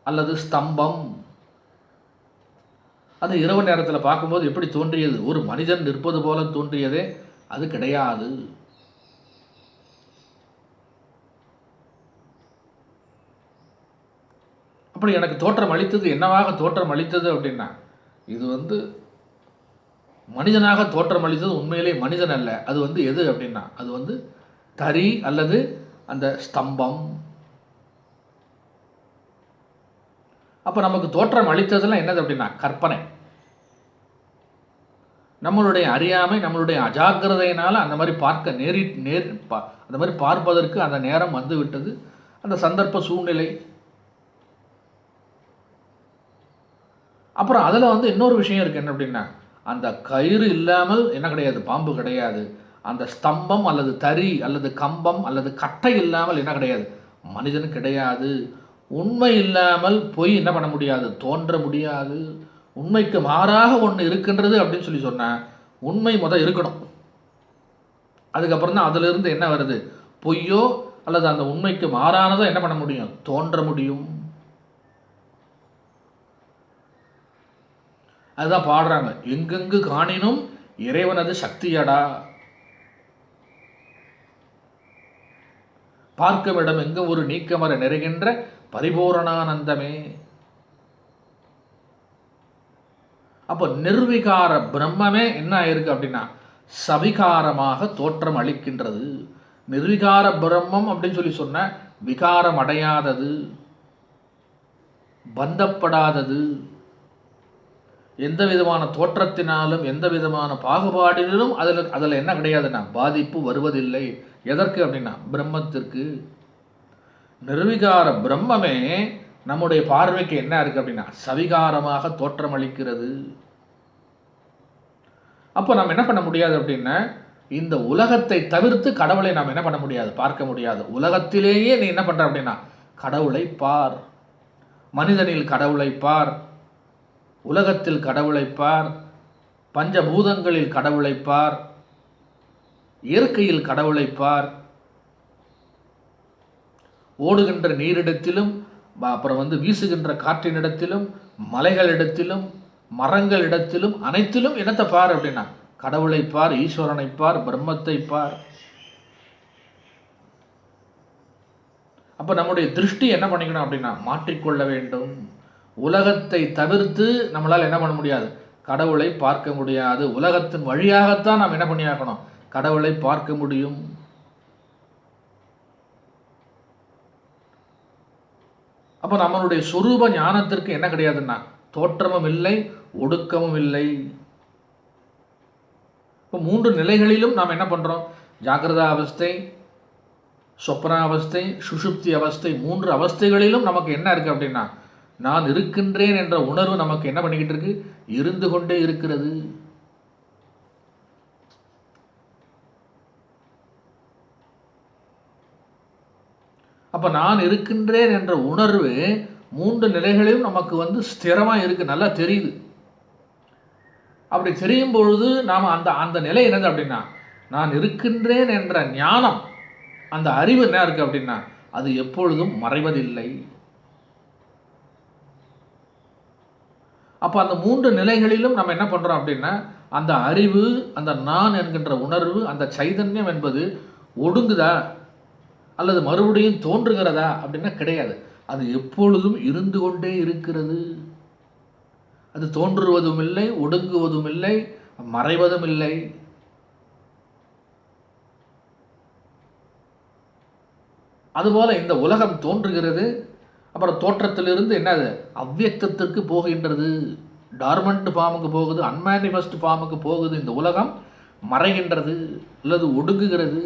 அல்லது ஸ்தம்பம். அது இரவு நேரத்தில் பார்க்கும்போது எப்படி தோன்றியது? ஒரு மனிதன் நிற்பது போல தோன்றியதே, அது கிடையாது. அப்படி எனக்கு தோற்றம் அளித்தது, என்னவாக தோற்றம் அளித்தது அப்படின்னா, இது மனிதனாக தோற்றம் அளித்தது உண்மையிலே மனிதன் அல்ல. அது எது அப்படின்னா அது தறி அல்லது அந்த ஸ்தம்பம். அப்போ நமக்கு தோற்றம் அளித்ததெல்லாம் என்னது அப்படின்னா கற்பனை. நம்மளுடைய அறியாமை, நம்மளுடைய அஜாக்கிரதையினால் அந்த மாதிரி அந்த மாதிரி பார்ப்பதற்கு அந்த நேரம் வந்து விட்டது, அந்த சந்தர்ப்ப சூழ்நிலை. அப்புறம் அதில் இன்னொரு விஷயம் இருக்குது. என்ன அப்படின்னா, அந்த கயிறு இல்லாமல் என்ன கிடையாது, பாம்பு கிடையாது. அந்த ஸ்தம்பம் அல்லது தறி அல்லது கம்பம் அல்லது கட்டை இல்லாமல் என்ன கிடையாது, மனிதன் கிடையாது. உண்மை இல்லாமல் பொய் என்ன பண்ண முடியாது, தோன்ற முடியாது. உண்மைக்கு மாறாக ஒன்று இருக்கின்றது அப்படின்னு சொல்லி சொன்னால் உண்மை இருக்கணும். அதுக்கப்புறம் தான் அதிலிருந்து என்ன வருது, பொய்யோ அல்லது அந்த உண்மைக்கு மாறானதோ என்ன பண்ண முடியும், தோன்ற முடியும். அதுதான் பாடுறாங்க, எங்கெங்கு காணினும் இறைவனது சக்தியடா, பார்க்கும் இடம் எங்கும் ஒரு நீக்கமர நிறைகின்ற பரிபூரணானந்தமே. அப்போ நிர்விகார பிரம்மமே என்ன ஆயிருக்கு அப்படின்னா சவிகாரமாக தோற்றம் அளிக்கின்றது. நிர்விகார பிரம்மம் அப்படின்னு சொல்லி சொன்ன விகாரம் அடையாதது, பந்தப்படாதது, எந்த விதமான தோற்றத்தினாலும் எந்த விதமான பாகுபாடிலும் அதில் என்ன கிடையாதுன்னா பாதிப்பு வருவதில்லை. எதற்கு அப்படின்னா பிரம்மத்திற்கு. நிர்விகார பிரம்மமே நம்முடைய பார்வைக்கு என்ன இருக்கு அப்படின்னா சவிகாரமாக தோற்றம் அளிக்கிறது. அப்போ நாம் என்ன பண்ண முடியாது அப்படின்னா, இந்த உலகத்தை தவிர்த்து கடவுளை நாம் என்ன பண்ண முடியாது, பார்க்க முடியாது. உலகத்திலேயே நீ என்ன பண்ற அப்படின்னா கடவுளை பார், மனிதனில் கடவுளை பார், உலகத்தில் கடவுளை பார், பஞ்சபூதங்களில் கடவுளை பார், இயற்கையில் கடவுளை பார், ஓடுகின்ற நீரிடத்திலும், அப்புறம் வீசுகின்ற காற்றினிடத்திலும், மலைகளிடத்திலும், மரங்களிடத்திலும், அனைத்திலும் என்னத்தை பார் அப்படின்னா கடவுளை பார், ஈஸ்வரனை பார், பிரம்மத்தை பார். அப்போ நம்முடைய திருஷ்டி என்ன பண்ணிக்கணும் அப்படின்னா மாற்றிக்கொள்ள வேண்டும். உலகத்தை தவிர்த்து நம்மளால் என்ன பண்ண முடியாது, கடவுளை பார்க்க முடியாது. உலகத்தின் வழியாகத்தான் நாம் என்ன பண்ணியாக்கணும், கடவுளை பார்க்க முடியும். அப்போ நம்மளுடைய சொரூப ஞானத்திற்கு என்ன கிடையாதுன்னா தோற்றமும் இல்லை, ஒடுக்கமும் இல்லை. இப்போ 3 நிலைகளிலும் நாம் என்ன பண்ணுறோம், ஜாகிரதா அவஸ்தை, சொப்னாவஸ்தை, சுஷுப்தி அவஸ்தை, 3 அவஸ்தைகளிலும் நமக்கு என்ன இருக்குது அப்படின்னா நான் இருக்கின்றேன் என்ற உணர்வு நமக்கு என்ன பண்ணிக்கிட்டு இருக்கு, இருந்து கொண்டே இருக்கிறது. அப்போ நான் இருக்கின்றேன் என்ற உணர்வு 3 நிலைகளிலும் நமக்கு ஸ்திரமாக இருக்குது, நல்லா தெரியுது. அப்படி தெரியும் பொழுது நாம் அந்த நிலை என்னது அப்படின்னா நான் இருக்கின்றேன் என்ற ஞானம், அந்த அறிவு என்ன இருக்குது அப்படின்னா அது எப்பொழுதும் மறைவதில்லை. அப்போ அந்த 3 நிலைகளிலும் நம்ம என்ன பண்ணுறோம் அப்படின்னா அந்த அறிவு, அந்த நான் என்கின்ற உணர்வு, அந்த சைதன்யம் என்பது ஒடுங்குதா அல்லது மறுபடியும் தோன்றுகிறதா அப்படின்னா கிடையாது. அது எப்பொழுதும் இருந்து கொண்டே இருக்கிறது. அது தோன்றுவதும் இல்லை, ஒடுங்குவதும் இல்லை, மறைவதும் இல்லை. அதுபோல இந்த உலகம் தோன்றுகிறது, அப்புறம் தோற்றத்திலிருந்து என்னது அவ்வியக்தத்திற்கு போகின்றது, டார்மண்ட் ஃபார்முக்கு போகுது, அன்மேனிஃபெஸ்ட் ஃபார்முக்கு போகுது. இந்த உலகம் மறைகின்றது அல்லது ஒடுங்குகிறது.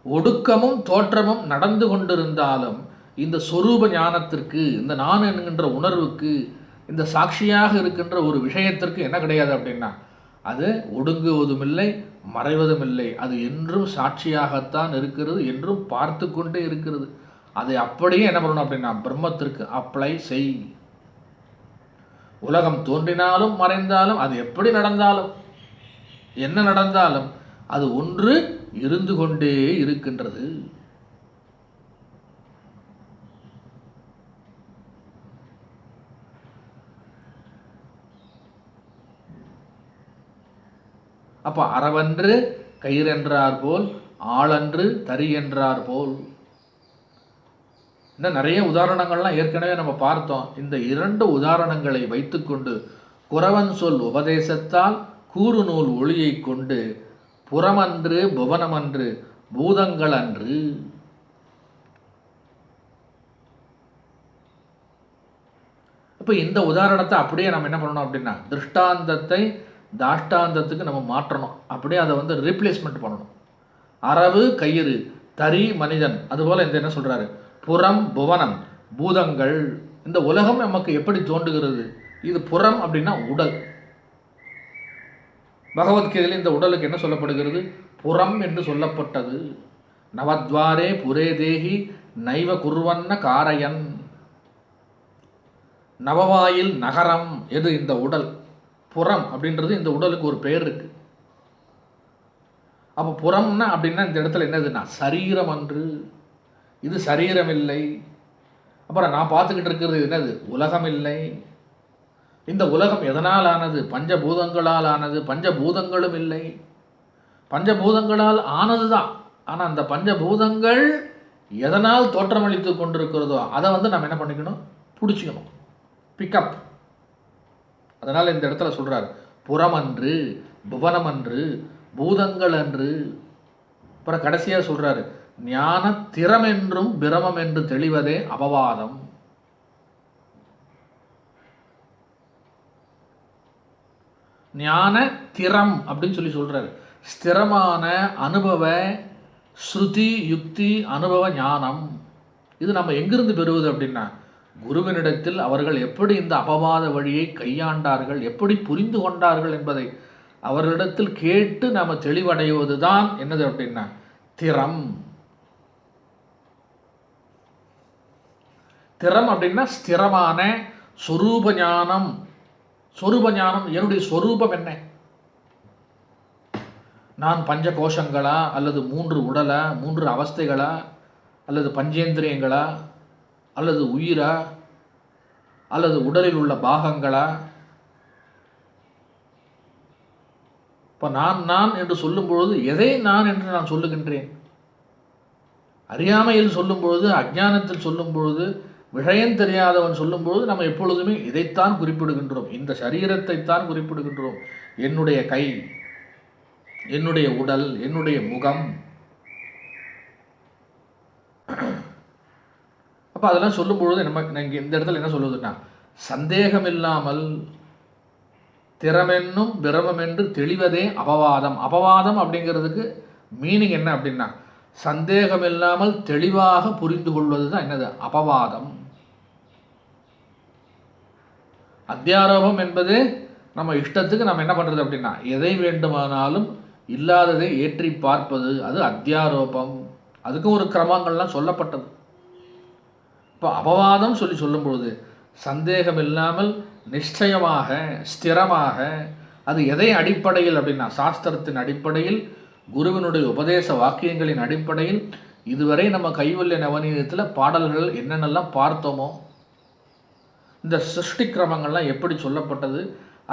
ஒடுக்கமும் தோற்றமும் நடந்து கொண்டிருந்தாலும் இந்த சொரூப ஞானத்திற்கு, இந்த நான் என்கின்ற உணர்வுக்கு, இந்த சாட்சியாக இருக்கின்ற ஒரு விஷயத்திற்கு என்ன கிடையாது அப்படின்னா, அது ஒடுங்குவதும் இல்லை, மறைவதும் இல்லை. அது என்றும் சாட்சியாகத்தான் இருக்கிறது, என்றும் பார்த்து கொண்டே இருக்கிறது. அதை அப்படியே என்ன பண்ணணும் அப்படின்னா பிரம்மத்திற்கு அப்ளை செய். உலகம் தோன்றினாலும் மறைந்தாலும், அது எப்படி நடந்தாலும், என்ன நடந்தாலும், அது ஒன்று இருந்து கொண்டே இருக்கின்றது. அப்ப அறவன்று கயிறென்றார் போல், ஆளன்று தறி என்றார் போல். இன்னும் நிறைய உதாரணங்கள்லாம் ஏற்கனவே நம்ம பார்த்தோம். இந்த 2 உதாரணங்களை வைத்துக்கொண்டு குறவன் சொல் உபதேசத்தால் கூறு நூல் ஒளியை கொண்டு புறமன்று புவனமன்று பூதங்கள் அன்று. இப்போ இந்த உதாரணத்தை அப்படியே நம்ம என்ன பண்ணணும் அப்படின்னா திருஷ்டாந்தத்தை தாஷ்டாந்தத்துக்கு நம்ம மாற்றணும். அப்படியே அதை வந்து ரீப்ளேஸ்மெண்ட் பண்ணணும். அரவு கயிறு, தறி மனிதன், அதுபோல் இந்த என்ன சொல்கிறாரு, புறம் புவனம் பூதங்கள். இந்த உலகம் நமக்கு எப்படி தோன்றுகிறது? இது புறம் அப்படின்னா உடல். பகவத்கீதையில் இந்த உடலுக்கு என்ன சொல்லப்படுகிறது? புறம் என்று சொல்லப்பட்டது. நவத்வாரே புரே தேகி நைவ குர்வன்ன காரையன். நவவாயில் நகரம் எது? இந்த உடல். புறம் அப்படின்றது இந்த உடலுக்கு ஒரு பெயர் இருக்கு. அப்போ புறம்னா அப்படின்னா இந்த இடத்துல என்னதுன்னா சரீரம் அன்று, இது சரீரம் இல்லை. அப்புறம் நான் பார்த்துக்கிட்டு இருக்கிறது என்னது? உலகம் இல்லை. இந்த உலகம் எதனால் ஆனது? பஞ்சபூதங்களால் ஆனது. பஞ்சபூதங்களும் இல்லை. பஞ்சபூதங்களால் ஆனது தான். ஆனால் அந்த பஞ்சபூதங்கள் எதனால் தோற்றமளித்து கொண்டிருக்கிறதோ அதை வந்து நம்ம என்ன பண்ணிக்கணும்? பிடிச்சிக்கணும், பிக்கப். அதனால் இந்த இடத்துல சொல்கிறார் புறமன்று புவனமன்று பூதங்கள் அன்று. அப்புறம் கடைசியாக சொல்கிறாரு ஞான திறம் என்றும் பிரமம் என்று தெளிவதே அபவாதம். ஞான திறம் அப்படின்னு சொல்றாரு. ஸ்திரமான அனுபவ ஸ்ருதி யுக்தி அனுபவ ஞானம். இது நம்ம எங்கிருந்து பெறுவது அப்படின்னா குருவினிடத்தில் அவர்கள் எப்படி இந்த அபவாத வழியை கையாண்டார்கள், எப்படி புரிந்து கொண்டார்கள் என்பதை அவர்களிடத்தில் கேட்டு நாம் தெளிவடைவது தான் என்னது அப்படின்னா திறம். திறம் அப்படின்னா ஸ்திரமான சொரூப ஞானம். சொரூப ஞானம், என்னுடைய சொரூபம் என்ன? நான் பஞ்ச கோஷங்களா, அல்லது 3 உடலா, 3 அவஸ்தைகளா, அல்லது பஞ்சேந்திரியங்களா, அல்லது உயிரா, அல்லது உடலில் உள்ள பாகங்களா? இப்போ நான் என்று சொல்லும் பொழுது எதை நான் என்று நான் சொல்லுகின்றேன்? அறியாமையில் சொல்லும் பொழுது, அஜ்ஞானத்தில் சொல்லும் பொழுது, விஷயம் தெரியாதவன் சொல்லும் பொழுது நம்ம எப்பொழுதுமே இதைத்தான் குறிப்பிடுகின்றோம். இந்த சரீரத்தை தான் குறிப்பிடுகின்றோம். என்னுடைய கை, என்னுடைய உடல், என்னுடைய முகம். அப்போ அதெல்லாம் சொல்லும் பொழுது நம்ம இந்த இடத்துல என்ன சொல்லுவதுன்னா சந்தேகம் இல்லாமல் திறமென்னும் பிரமம் என்று தெளிவதே அபவாதம். அபவாதம் அப்படிங்கிறதுக்கு மீனிங் என்ன அப்படின்னா சந்தேகம் இல்லாமல் தெளிவாக புரிந்து கொள்வது தான் என்னது அபவாதம். அத்தியாரோபம் என்பது நம்ம இஷ்டத்துக்கு நம்ம என்ன பண்ணுறது அப்படின்னா எதை வேண்டுமானாலும் இல்லாததை ஏற்றி பார்ப்பது, அது அத்தியாரோபம். அதுக்கும் ஒரு கிரமங்கள்லாம் சொல்லப்பட்டது. இப்போ அபவாதம் சொல்லும் பொழுது சந்தேகம் இல்லாமல் நிச்சயமாக ஸ்திரமாக, அது எதை அடிப்படையில் அப்படின்னா சாஸ்திரத்தின் அடிப்படையில், குருவினுடைய உபதேச வாக்கியங்களின் அடிப்படையில். இதுவரை நம்ம கைவல்ய நவநீதத்தில் பாடல்கள் என்னென்னலாம் பார்த்தோமோ, இந்த சிருஷ்டி கிரமங்கள்லாம் எப்படி சொல்லப்பட்டது,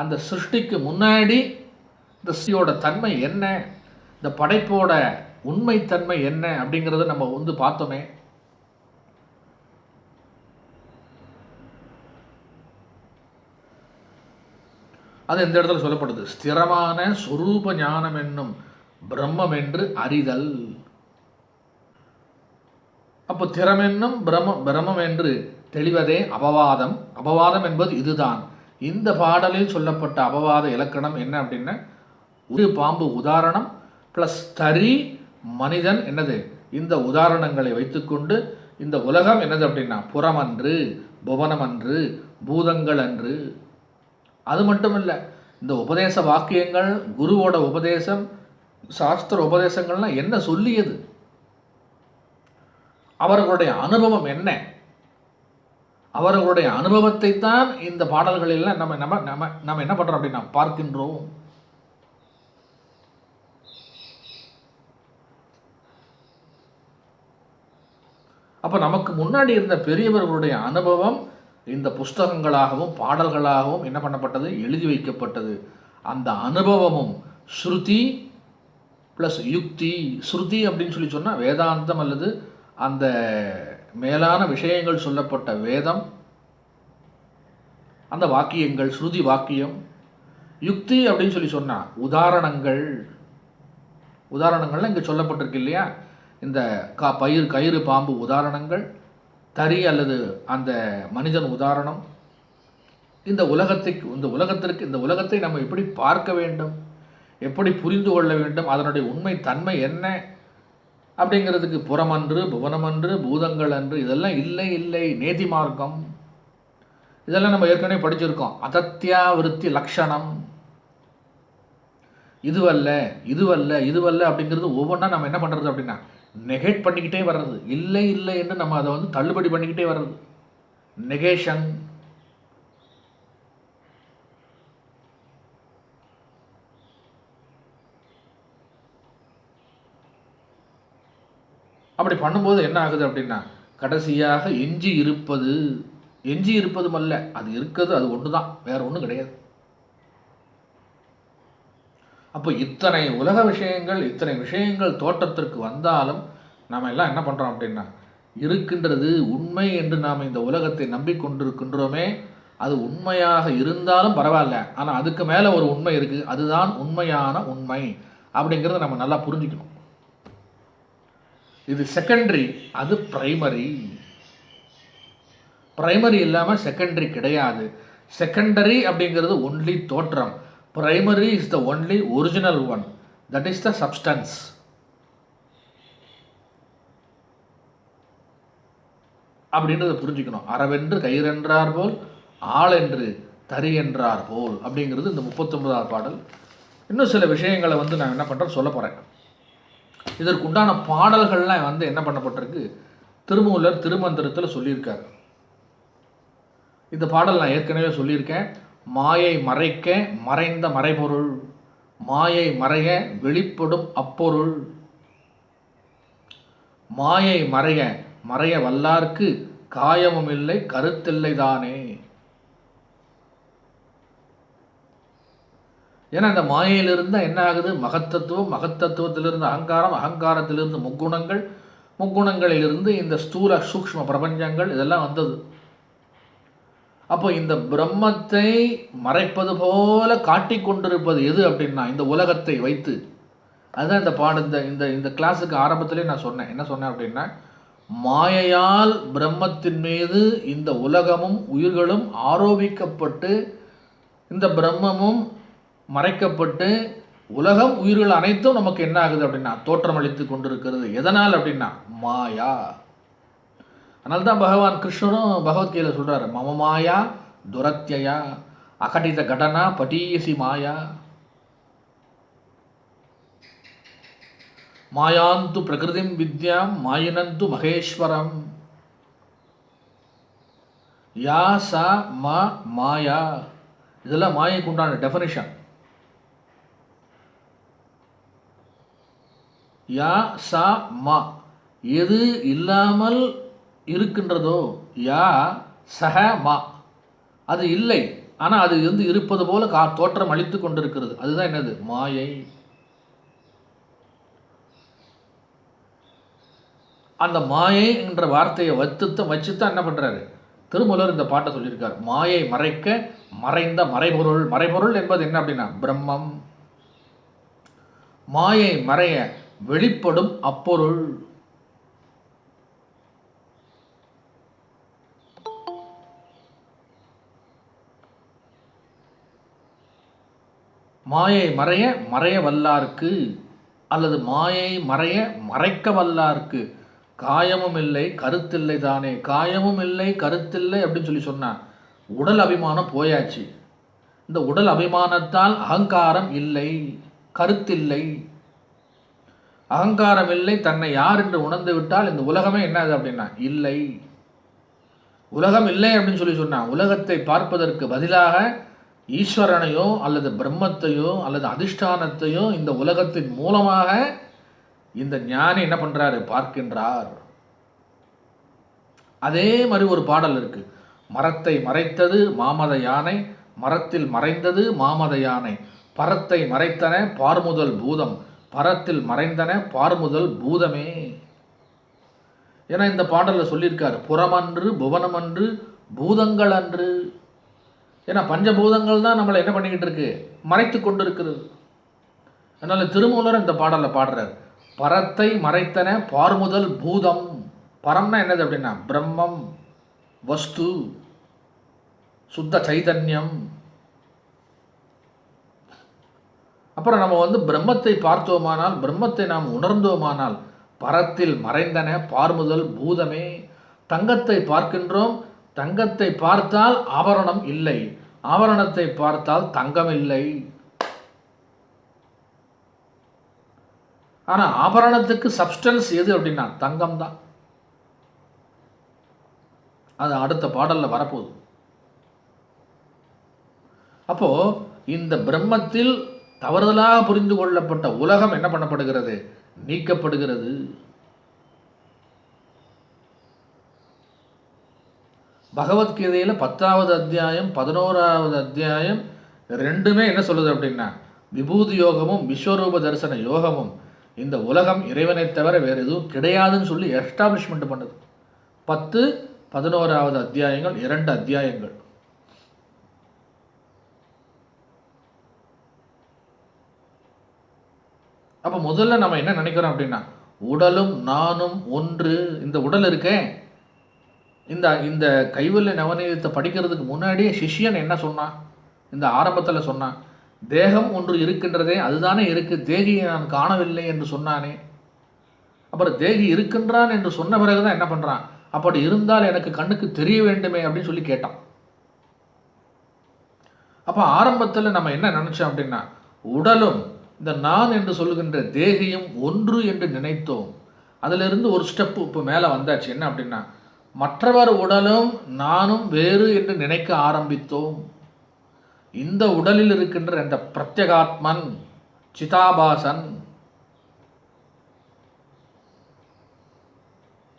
அந்த சிருஷ்டிக்கு முன்னாடி இந்த சிருஷ்டியோட தன்மை என்ன, இந்த படைப்போட உண்மைத்தன்மை என்ன அப்படிங்கிறத நம்ம வந்து பார்த்தோமே. அது இந்த இடத்துல சொல்லப்படுது. ஸ்திரமான சொரூப ஞானம் என்னும் பிரம்மம் என்று அறிதல். அப்போ திறமென்னும் பிரம்மம் என்று தெளிவதே அபவாதம். அபவாதம் என்பது இதுதான். இந்த பாடலில் சொல்லப்பட்ட அபவாத இலக்கணம் என்ன அப்படின்னா, ஒரு பாம்பு உதாரணம் ப்ளஸ் தறி மனிதன் என்னது, இந்த உதாரணங்களை வைத்துக்கொண்டு இந்த உலகம் என்னது அப்படின்னா புறமன்று, புவனமன்று, பூதங்கள் அன்று. அது மட்டும் இல்லை, இந்த உபதேச வாக்கியங்கள், குருவோட உபதேசம், சாஸ்திர உபதேசங்கள்லாம் என்ன சொல்லியது, அவர்களுடைய அனுபவம் என்ன, அவர்களுடைய அனுபவத்தை தான் இந்த பாடல்களில் நம்ம நம்ம நம்ம நம்ம என்ன பண்ணுறோம் அப்படின்னா பார்க்கின்றோம். அப்போ நமக்கு முன்னாடி இருந்த பெரியவர்களுடைய அனுபவம் இந்த புஸ்தகங்களாகவும் பாடல்களாகவும் என்ன பண்ணப்பட்டது, எழுதி வைக்கப்பட்டது. அந்த அனுபவமும் ஸ்ருதி ப்ளஸ் யுக்தி. ஸ்ருதி அப்படின்னு சொல்லி சொன்னால் வேதாந்தம் அல்லது அந்த மேலான விஷயங்கள் சொல்லப்பட்ட வேதம், அந்த வாக்கியங்கள் ஸ்ருதி வாக்கியம். யுக்தி அப்படின்னு சொல்லி சொன்னால் உதாரணங்கள். உதாரணங்கள்லாம் இங்கே சொல்லப்பட்டிருக்கு இல்லையா, இந்த கயிறு பாம்பு உதாரணங்கள், தறி அல்லது அந்த மனிதன் உதாரணம். இந்த உலகத்தை நம்ம எப்படி பார்க்க வேண்டும், எப்படி புரிந்து கொள்ள வேண்டும், அதனுடைய உண்மை தன்மை என்ன அப்படிங்கிறதுக்கு புறமன்று, புவனமன்று, பூதங்கள் அன்று, இதெல்லாம் இல்லை நேதி மார்க்கம். இதெல்லாம் நம்ம ஏற்கனவே படிச்சிருக்கோம். அதத்யாவிருத்தி லக்ஷணம். இதுவல்ல அப்படிங்கிறது ஒவ்வொன்றா நம்ம என்ன பண்ணுறது அப்படின்னா நெகேட் பண்ணிக்கிட்டே வர்றது. இல்லை என்று நம்ம அதை தள்ளுபடி பண்ணிக்கிட்டே வர்றது, நெகேஷன். அப்படி பண்ணும்போது என்ன ஆகுது அப்படின்னா கடைசியாக எஞ்சி இருப்பதும் அல்ல, அது இருக்கிறது அது ஒன்று தான், வேற ஒன்றும் கிடையாது. அப்போ இத்தனை விஷயங்கள் தோற்றத்திற்கு வந்தாலும் நாம் எல்லாம் என்ன பண்ணுறோம் அப்படின்னா இருக்கின்றது உண்மை என்று நாம் இந்த உலகத்தை நம்பிக்கொண்டிருக்கின்றோமே. அது உண்மையாக இருந்தாலும் பரவாயில்ல, ஆனால் அதுக்கு மேலே ஒரு உண்மை இருக்குது, அதுதான் உண்மையான உண்மை அப்படிங்கிறத நம்ம நல்லா புரிஞ்சுக்கணும். இது செகண்டரி, அது பிரைமரி. பிரைமரி இல்லாமல் செகண்டரி கிடையாது. செகண்டரி அப்படிங்கிறது ஒன்லி தோற்றம். Primary is the only original one, that is the substance. அப்படின்றத புரிஞ்சுக்கணும். அறவென்று கயிறென்றார் போல், ஆளென்று தறி என்றார் போல் அப்படிங்கிறது இந்த 39வது பாடல். இன்னும் சில விஷயங்களை நான் என்ன பண்ணுறேன் சொல்ல போகிறேன். இதற்குண்டான பாடல்கள்லாம் என்ன பண்ணப்பட்டிருக்கு, திருமூலர் திருமந்திரத்தில் சொல்லியிருக்கார். இந்த பாடல் நான் ஏற்கனவே சொல்லியிருக்கேன். மாயை மறைக்க மறைந்த மறைபொருள், மாயை மறைய வெளிப்படும் அப்பொருள், மாயை மறைய வல்லார்க்கு காயமும் இல்லை கருத்தில்லை தானே. ஏன்னா இந்த மாயையிலிருந்து என்ன ஆகுது, மகத்தத்துவத்திலிருந்து அகங்காரம், அகங்காரத்திலிருந்து முக்குணங்கள், முக்குணங்களிலிருந்து இந்த ஸ்தூல சூக்ஷ்ம பிரபஞ்சங்கள் இதெல்லாம் வந்தது. அப்போ இந்த பிரம்மத்தை மறைப்பது போல காட்டிக்கொண்டிருப்பது எது அப்படின்னா இந்த உலகத்தை வைத்து. அதுதான் இந்த கிளாஸுக்கு ஆரம்பத்திலே நான் சொன்னேன். என்ன சொன்னேன் அப்படின்னா, மாயையால் பிரம்மத்தின் மீது இந்த உலகமும் உயிர்களும் ஆரோபிக்கப்பட்டு, இந்த பிரம்மமும் மறைக்கப்பட்டு, உலகம் உயிர்கள் அனைத்தும் நமக்கு என்ன ஆகுது அப்படின்னா தோற்றமளித்து கொண்டிருக்கிறது. எதனால் அப்படின்னா மாயா. அதனால தான் பகவான் கிருஷ்ணரும் பகவத்கீதையில் சொல்கிறார், மம மாயா துரத்யா அகடித கடனா பட்டீயசி மாயா மாயாந்து பிரகிருதிம் வித்யாம் மாயினந்து மகேஸ்வரம் யா ச ம மாயா. இதெல்லாம் மாயைக்கு உண்டான டெஃபனிஷன். யா சா மா, எது இல்லாமல் இருக்கின்றதோ, யா சஹ மா, அது இல்லை ஆனால் அது இருப்பது போல தோற்றம் அளித்து கொண்டிருக்கிறது. அதுதான் என்னது, மாயை. அந்த மாயை என்ற வார்த்தையை வச்சுத்தான் என்ன பண்ணுறாரு, திருமூலர் இந்த பாட்டை சொல்லியிருக்கார். மாயை மறைக்க மறைந்த மறைபொருள். மறைபொருள் என்பது என்ன அப்படின்னா பிரம்மம். மாயை மறைய வெளிப்படும் அப்பொருள். மாயை மறைய மறைய வல்லார்க்கு, அல்லது மாயை மறைய மறைக்க வல்லார்க்கு காயமும் இல்லை கருத்தில்லை தானே. காயமும் இல்லை கருத்தில்லை அப்படின்னு சொன்னா உடல் அபிமானம் போயாச்சு. இந்த உடல் அபிமானத்தால் அகங்காரம் இல்லை, கருத்தில்லை. அகங்காரம் இல்லை, தன்னை யார் என்று உணர்ந்து விட்டால் இந்த உலகமே என்னது அப்படின்னா இல்லை. உலகம் இல்லை அப்படின்னு சொன்னா உலகத்தை பார்ப்பதற்கு பதிலாக ஈஸ்வரனையோ அல்லது பிரம்மத்தையோ அல்லது அதிஷ்டானத்தையோ இந்த உலகத்தின் மூலமாக இந்த ஞானி என்ன பண்றாரு? பார்க்கின்றார். அதே மாதிரி ஒரு பாடல் இருக்கு. மரத்தை மறைத்தது மாமத யானை, மரத்தில் மறைந்தது மாமத யானை, பரத்தை மறைத்தன பார்முதல் பூதம், பரத்தில் மறைந்தன பார்முதல் பூதமே. ஏன்னா இந்த பாடல்ல சொல்லியிருக்காரு, புறமன்று புவனமன்று பூதங்கள் அன்று. ஏன்னா பஞ்சபூதங்கள் தான் நம்மளை என்ன பண்ணிக்கிட்டு இருக்கு? மறைத்து கொண்டு இருக்கிறது. அதனால திருமூலர் இந்த பாடலை பாடுறார். பரத்தை மறைத்தன பார்முதல் பூதம். பரம்னா என்னது அப்படின்னா பிரம்மம், வஸ்து, சுத்த சைதன்யம். அப்புறம் நம்ம பிரம்மத்தை பார்த்தோமானால், பிரம்மத்தை நாம் உணர்ந்தோமானால், பரத்தில் மறைந்தன பார்முதல் பூதமே. தங்கத்தை பார்க்கின்றோம், தங்கத்தை பார்த்தால் ஆபரணம் இல்லை, ஆபரணத்தை பார்த்தால் தங்கம் இல்லை. ஆனா ஆபரணத்துக்கு சப்ஸ்டன்ஸ் எது அப்படின்னா தங்கம் தான். அது அடுத்த பாடல்ல வரப்போகுது. அப்போ இந்த பிரம்மத்தில் தவறுதலாக புரிந்து கொள்ளப்பட்ட உலகம் என்ன பண்ணப்படுகிறது? நீக்கப்படுகிறது. பகவத்கீதையில 10வது அத்தியாயம் 11வது அத்தியாயம் ரெண்டுமே என்ன சொல்லுது அப்படின்னா விபூதி யோகமும் விஸ்வரூப தரிசன யோகமும் இந்த உலகம் இறைவனை தவிர வேறு எதுவும் கிடையாதுன்னு சொல்லி எஸ்டாப்ளிஷ்மெண்ட் பண்ணுது. 10, 11வது அத்தியாயங்கள், 2 அத்தியாயங்கள். அப்போ முதல்ல நம்ம என்ன நினைக்கிறோம் அப்படின்னா உடலும் நானும் ஒன்று. இந்த உடல் இருக்கேன், இந்த இந்த கைவல்ய நவநீதத்தை படிக்கிறதுக்கு முன்னாடியே சிஷ்யன் என்ன சொன்னான்? இந்த ஆரம்பத்தில் சொன்னான், தேகம் ஒன்று இருக்கின்றதே, அதுதானே இருக்கு, தேகியை நான் காணவில்லை என்று சொன்னானே. அப்புறம் தேகி இருக்கின்றான் என்று சொன்ன பிறகுதான் என்ன பண்றான்? அப்படி இருந்தால் எனக்கு கண்ணுக்கு தெரிய வேண்டுமே அப்படின்னு சொல்லி கேட்டான். அப்போ ஆரம்பத்தில் நம்ம என்ன நினைச்சோம் அப்படின்னா உடலும் இந்த நான் என்று சொல்லுகின்ற தேகியும் ஒன்று என்று நினைத்தோம். அதிலிருந்து ஒரு ஸ்டெப் இப்போ மேலே வந்தாச்சு. என்ன அப்படின்னா மற்றவர் உடலும் நானும் வேறு என்று நினைக்க ஆரம்பித்தோம். இந்த உடலில் இருக்கின்ற அந்த பிரத்யகாத்மன் சிதாபாசன்,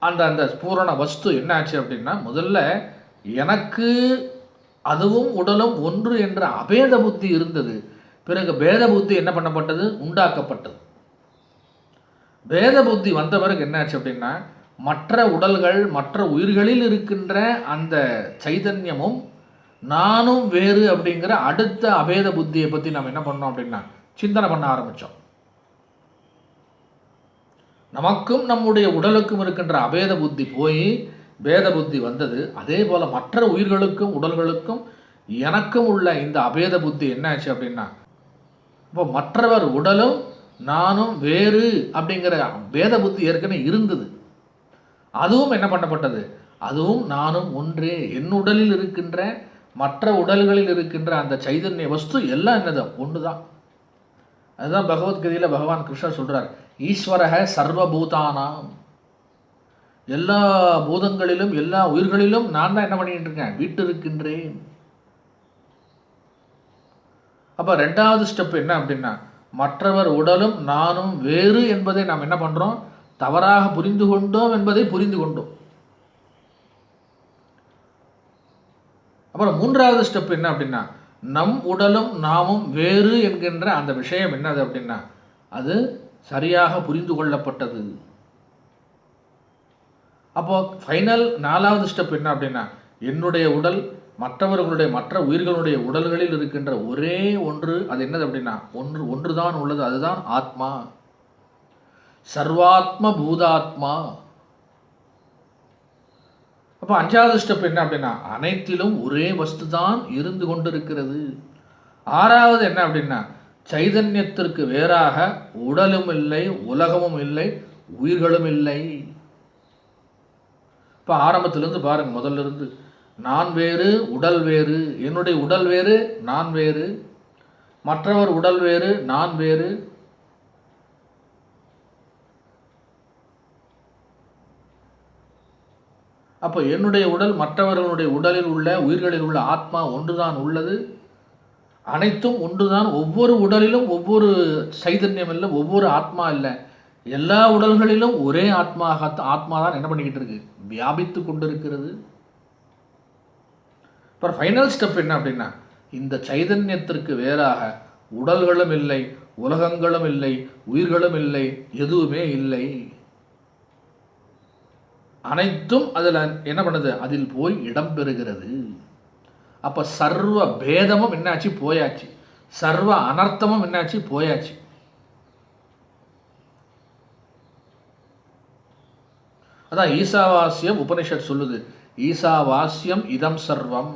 அந்த பூரண வஸ்து என்ன ஆச்சு அப்படின்னா முதல்ல எனக்கு அதுவும் உடலும் ஒன்று என்ற அபேத புத்தி இருந்தது. பிறகு பேத புத்தி என்ன பண்ணப்பட்டது? உண்டாக்கப்பட்டது. பேத புத்தி வந்த பிறகு என்னாச்சு அப்படின்னா மற்ற உடல்கள் மற்ற உயிர்களில் இருக்கின்ற அந்த சைதன்யமும் நானும் வேறு அப்படிங்கிற அடுத்த அபேத புத்தியை பற்றி நம்ம என்ன பண்ணோம் அப்படின்னா சிந்தனை பண்ண ஆரம்பித்தோம். நமக்கும் நம்முடைய உடலுக்கும் இருக்கின்ற அபேத புத்தி போய் பேத புத்தி வந்தது. அதே போல் மற்ற உயிர்களுக்கும் உடல்களுக்கும் எனக்கும் உள்ள இந்த அபேத புத்தி என்னாச்சு அப்படின்னா இப்போ மற்றவர் உடலும் நானும் வேறு அப்படிங்கிற பேத புத்தி ஏற்கனவே இருந்தது. அதுவும் என்ன பண்ணப்பட்டது? அதுவும் நானும் ஒன்றே. என் உடலில் இருக்கின்ற மற்ற உடல்களில் இருக்கின்ற அந்த சைதன்ய வஸ்து எல்லாம் என்னது? ஒன்று தான். அதுதான் பகவத்கீதையில் பகவான் கிருஷ்ணர் சொல்றார், ஈஸ்வரக சர்வபூதானாம். எல்லா பூதங்களிலும் எல்லா உயிர்களிலும் நான் தான் என்ன பண்ணிட்டு இருக்கேன்? வீட்டு இருக்கின்றேன். அப்போ 2வது ஸ்டெப் என்ன அப்படின்னா மற்றவர் உடலும் நானும் வேறு என்பதை நாம் என்ன பண்றோம்? தவறாக புரிந்து கொண்டோம் என்பதை புரிந்து கொண்டோம். அப்புறம் 3வது ஸ்டெப் என்ன அப்படின்னா நம் உடலும் நாமும் வேறு என்கின்ற அந்த விஷயம் என்னது அப்படின்னா அது சரியாக புரிந்து கொள்ளப்பட்டது. அப்போ ஃபைனல் 4வது ஸ்டெப் என்ன அப்படின்னா என்னுடைய உடல் மற்ற உயிர்களுடைய உடல்களில் இருக்கின்ற ஒரே ஒன்று, அது என்னது அப்படின்னா ஒன்று தான் உள்ளது, அதுதான் ஆத்மா. சர்வாத்ம பூதாத்மா. அப்போ 5வது ஸ்டெப் என்ன அப்படின்னா அனைத்திலும் ஒரே வஸ்து தான் இருந்து கொண்டிருக்கிறது. 6வது என்ன அப்படின்னா சைதன்யத்திற்கு வேறாக உடலும் இல்லை, உலகமும் இல்லை, உயிர்களும் இல்லை. இப்போ ஆரம்பத்திலிருந்து பாருங்க, முதல்ல இருந்து நான் வேறு, உடல் வேறு, என்னுடைய உடல் வேறு, நான் வேறு, மற்றவர் உடல் வேறு, நான் வேறு. அப்போ என்னுடைய உடல் மற்றவர்களுடைய உடலில் உள்ள உயிர்களில் உள்ள ஆத்மா ஒன்றுதான் உள்ளது. அனைத்தும் ஒன்றுதான். ஒவ்வொரு உடலிலும் ஒவ்வொரு சைதன்யம் இல்லை, ஒவ்வொரு ஆத்மா இல்லை. எல்லா உடல்களிலும் ஒரே ஆத்மா தான் என்ன பண்ணிக்கிட்டு இருக்கு, வியாபித்து கொண்டிருக்கிறது. அப்புறம் ஃபைனல் ஸ்டெப் என்ன அப்படின்னா இந்த சைதன்யத்திற்கு வேறாக உடல்களும் இல்லை, உலகங்களும் இல்லை, உயிர்களும் இல்லை, எதுவுமே இல்லை. அனைத்தும் அதில் என்ன பண்ணுது, அதில் போய் இடம் பெறுகிறது. அப்போ சர்வ பேதமும் என்னாச்சு, போயாச்சு. சர்வ அனர்த்தமும் என்னாச்சு, போயாச்சு. அதான் ஈசாவாஸ்யம் உபனிஷத் சொல்லுது, ஈசாவாஸ்யம் இதம் சர்வம்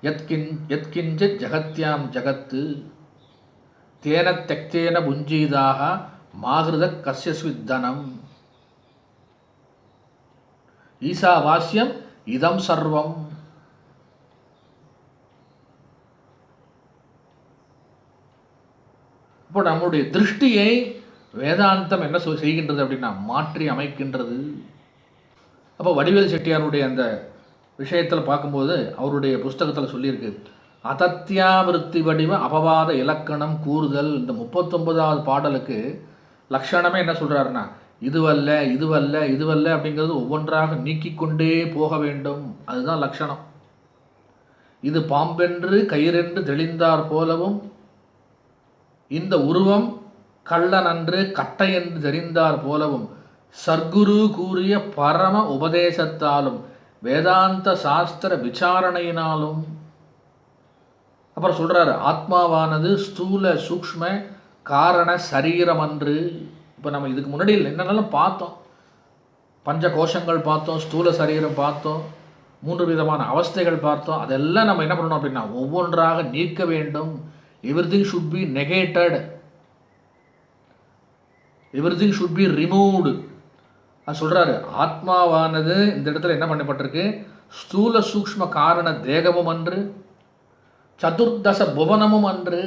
யத்கிஞ்சித் ஜகத்யாம் ஜகத்து தேன தெக்தேன புஞ்சீதாக மாகிருத கஸ்யஸ்வித்தனம். ஈசாவாஸ்யம் இதம் சர்வம். இப்போ நம்முடைய திருஷ்டியை வேதாந்தம் என்ன செய்கின்றது அப்படின்னா மாற்றி அமைக்கின்றது. அப்போ வடிவேல் செட்டியாருடைய அந்த விஷயத்தில் பார்க்கும்போது அவருடைய புஸ்தகத்தில் சொல்லியிருக்கு, அதத்யாவிருத்தி வடிவ அபவாத இலக்கணம் கூறுதல். இந்த 39வது பாடலுக்கு லட்சணமே என்ன சொல்கிறாருன்னா இதுவல்ல இதுவல்ல இதுவல்ல அப்படிங்கிறது ஒவ்வொன்றாக நீக்கிக்கொண்டே போக வேண்டும். அதுதான் லட்சணம். இது பாம்பென்று கயிறென்று தெளிந்தார் போலவும் இந்த உருவம் கள்ளன் அன்று கட்டை என்று தெரிந்தார் போலவும் சர்க்குரு கூறிய பரம உபதேசத்தாலும் வேதாந்த சாஸ்திர விசாரணையினாலும். அப்புறம் சொல்றாரு, ஆத்மாவானது ஸ்தூல சூக்ஷ்ம காரண சரீரம் அன்று. இப்போ நம்ம இதுக்கு முன்னாடி என்னென்னலாம் பார்த்தோம், பஞ்ச கோஷங்கள் பார்த்தோம், ஸ்தூல சரீரம் பார்த்தோம், 3 விதமான அவஸ்தைகள் பார்த்தோம். அதெல்லாம் நம்ம என்ன பண்ணணும் அப்படின்னா ஒவ்வொன்றாக நீக்க வேண்டும். Everything should be negated, everything should be removed. அது சொல்கிறாரு, ஆத்மாவானது இந்த இடத்துல என்ன பண்ணப்பட்டிருக்கு, ஸ்தூல சூக்ஷ்ம காரண தேகமும் அன்று, சதுர்தச புவனமும் அன்று.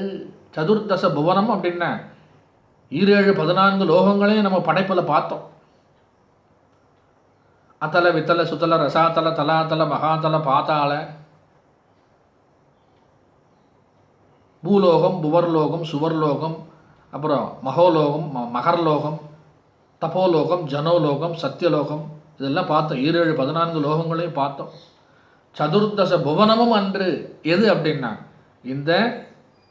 சதுர்தச புவனம் அப்படின்னா 14 லோகங்களையும் நம்ம படைப்பில் பார்த்தோம். அத்தல வித்தல சுத்தல ரசாத்தல தலாத்தல மகாத்தல பாத்தாள, பூலோகம், புவர்லோகம், சுவர்லோகம், அப்புறம் மகோலோகம், மகர்லோகம், தபோலோகம், ஜனோலோகம், சத்தியலோகம், இதெல்லாம் பார்த்தோம். 14 லோகங்களையும் பார்த்தோம். சதுர்தச புவனமும் அன்று. எது அப்படின்னா இந்த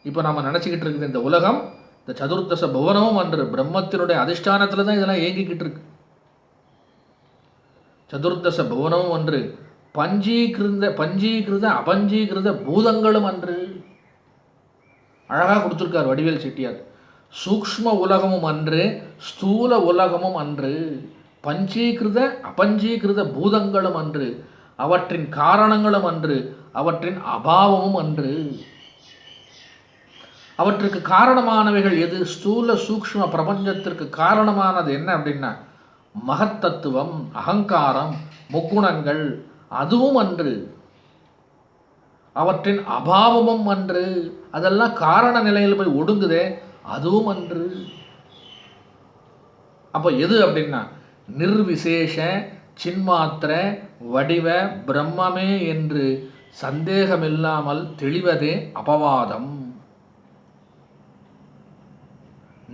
இப்போ நம்ம நினச்சிக்கிட்டு இருக்குது இந்த உலகம், இந்த சதுர்தச புவனமும் அன்று பிரம்மத்தினுடைய அதிஷ்டானத்தில் தான் இதெல்லாம் இயங்கிக்கிட்டு இருக்கு. சதுர்தச புவனமும் அன்று, பஞ்சீகிருத அபஞ்சீகிருத பூதங்களும் அன்று. அழகாக கொடுத்துருக்கார் வடிவேல் செட்டியார். சூக்ஷ்ம உலகமும் அன்று, ஸ்தூல உலகமும் அன்று, பஞ்சீகிருத அபஞ்சீகிருத பூதங்களும் அன்று, அவற்றின் காரணங்களும் அன்று, அவற்றின் அபாவமும் அன்று. அவற்றுக்கு காரணமானவைகள் எது? ஸ்தூல சூக்ஷ்ம பிரபஞ்சத்திற்கு காரணமானது என்ன அப்படின்னா மகத்தத்துவம், அகங்காரம், முக்குணங்கள், அதுவும் அன்று. அவற்றின் அபாவமும் அன்று. அதெல்லாம் காரண நிலையில் போய் ஒடுங்குதே, அதுவும் அன்று. அப்போ எது அப்படின்னா நிர்விசேஷ சின்மாத்திர வடிவ பிரம்மமே என்று சந்தேகமில்லாமல் தெளிவதே அபவாதம்.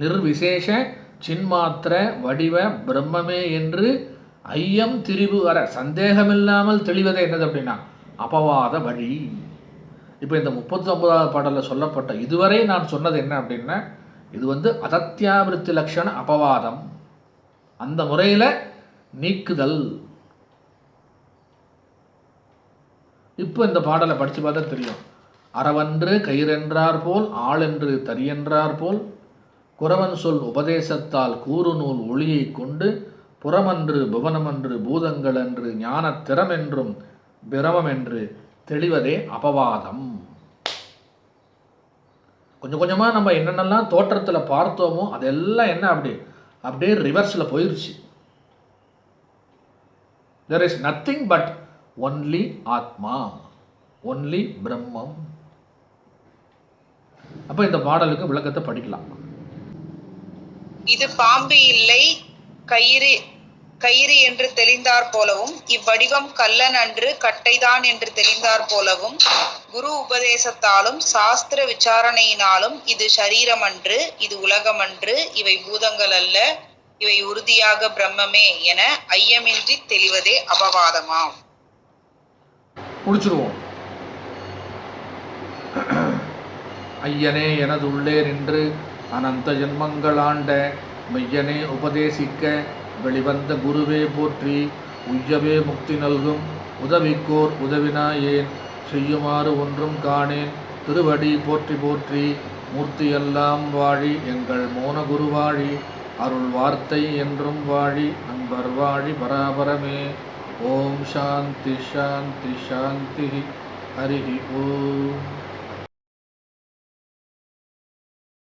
நிர்விசேஷ சின்மாத்திர வடிவ பிரம்மமே என்று ஐயம் திரிபு வர சந்தேகமில்லாமல் தெளிவதே என்னது அப்படின்னா அபவாத வழி. இப்போ இந்த 39வது பாடலில் சொல்லப்பட்ட இதுவரை நான் சொன்னது என்ன அப்படின்னா இது அதத்யாவிருத்தி லட்சண அபவாதம். அந்த முறையில் நீக்குதல். இப்போ இந்த பாடலை படித்து பார்த்தா தெரியும். அறவன்று கயிறென்றார் போல் ஆளென்று தரியென்றார் போல் குறவன் சொல் உபதேசத்தால் கூறுநூல் ஒளியை கொண்டு புறமன்று புவனமன்று பூதங்களன்று ஞானத் திறமென்றும் பிரமமென்று தெளிவதே அபவாதம். கொஞ்சம் கொஞ்சமாக நம்ம என்னென்னலாம் தோற்றத்தில் பார்த்தோமோ அதெல்லாம் என்ன அப்படியே ரிவர்ஸில் போயிடுச்சு. there is nothing but only ஆத்மா, only பிரம்மம். அப்போ இந்த பாடலுக்கு விளக்கத்தை படிக்கலாம். இது பாம்பு இல்லை கயிறு என்று தெளிந்தார் போலவும் இவ்வடிவம் கல்லன் அன்று கட்டைதான் என்று தெளிந்தார் போலவும் குரு உபதேசத்தாலும் சாஸ்திர விசாரணையினாலும் இது சரீரம் அன்று, இது உலகமன்று, இவை பூதங்கள் அல்ல, இவை உறுதியாக பிரம்மமே என ஐயமின்றி தெளிவதே அபவாதமாம். முடிச்சிருவோம். ஐயனே எனது உள்ளே நின்று அனந்த ஜென்மங்கள் ஆண்ட மெய்யனே உபதேசிக்க வெளிவந்த குருவே போற்றி, உய்யவே முக்தி நல்கும் உதவிக்கோர் உதவினாயேன், செய்யுமாறு ஒன்றும் காணேன் திருவடி போற்றி போற்றி. மூர்த்தியெல்லாம் வாழி எங்கள் மோன குருவாழி, அருள் வார்த்தை என்றும் வாழி அன்பர் வாழி பராபரமே. ஓம் சாந்தி சாந்தி சாந்தி. ஹரி ஓம்.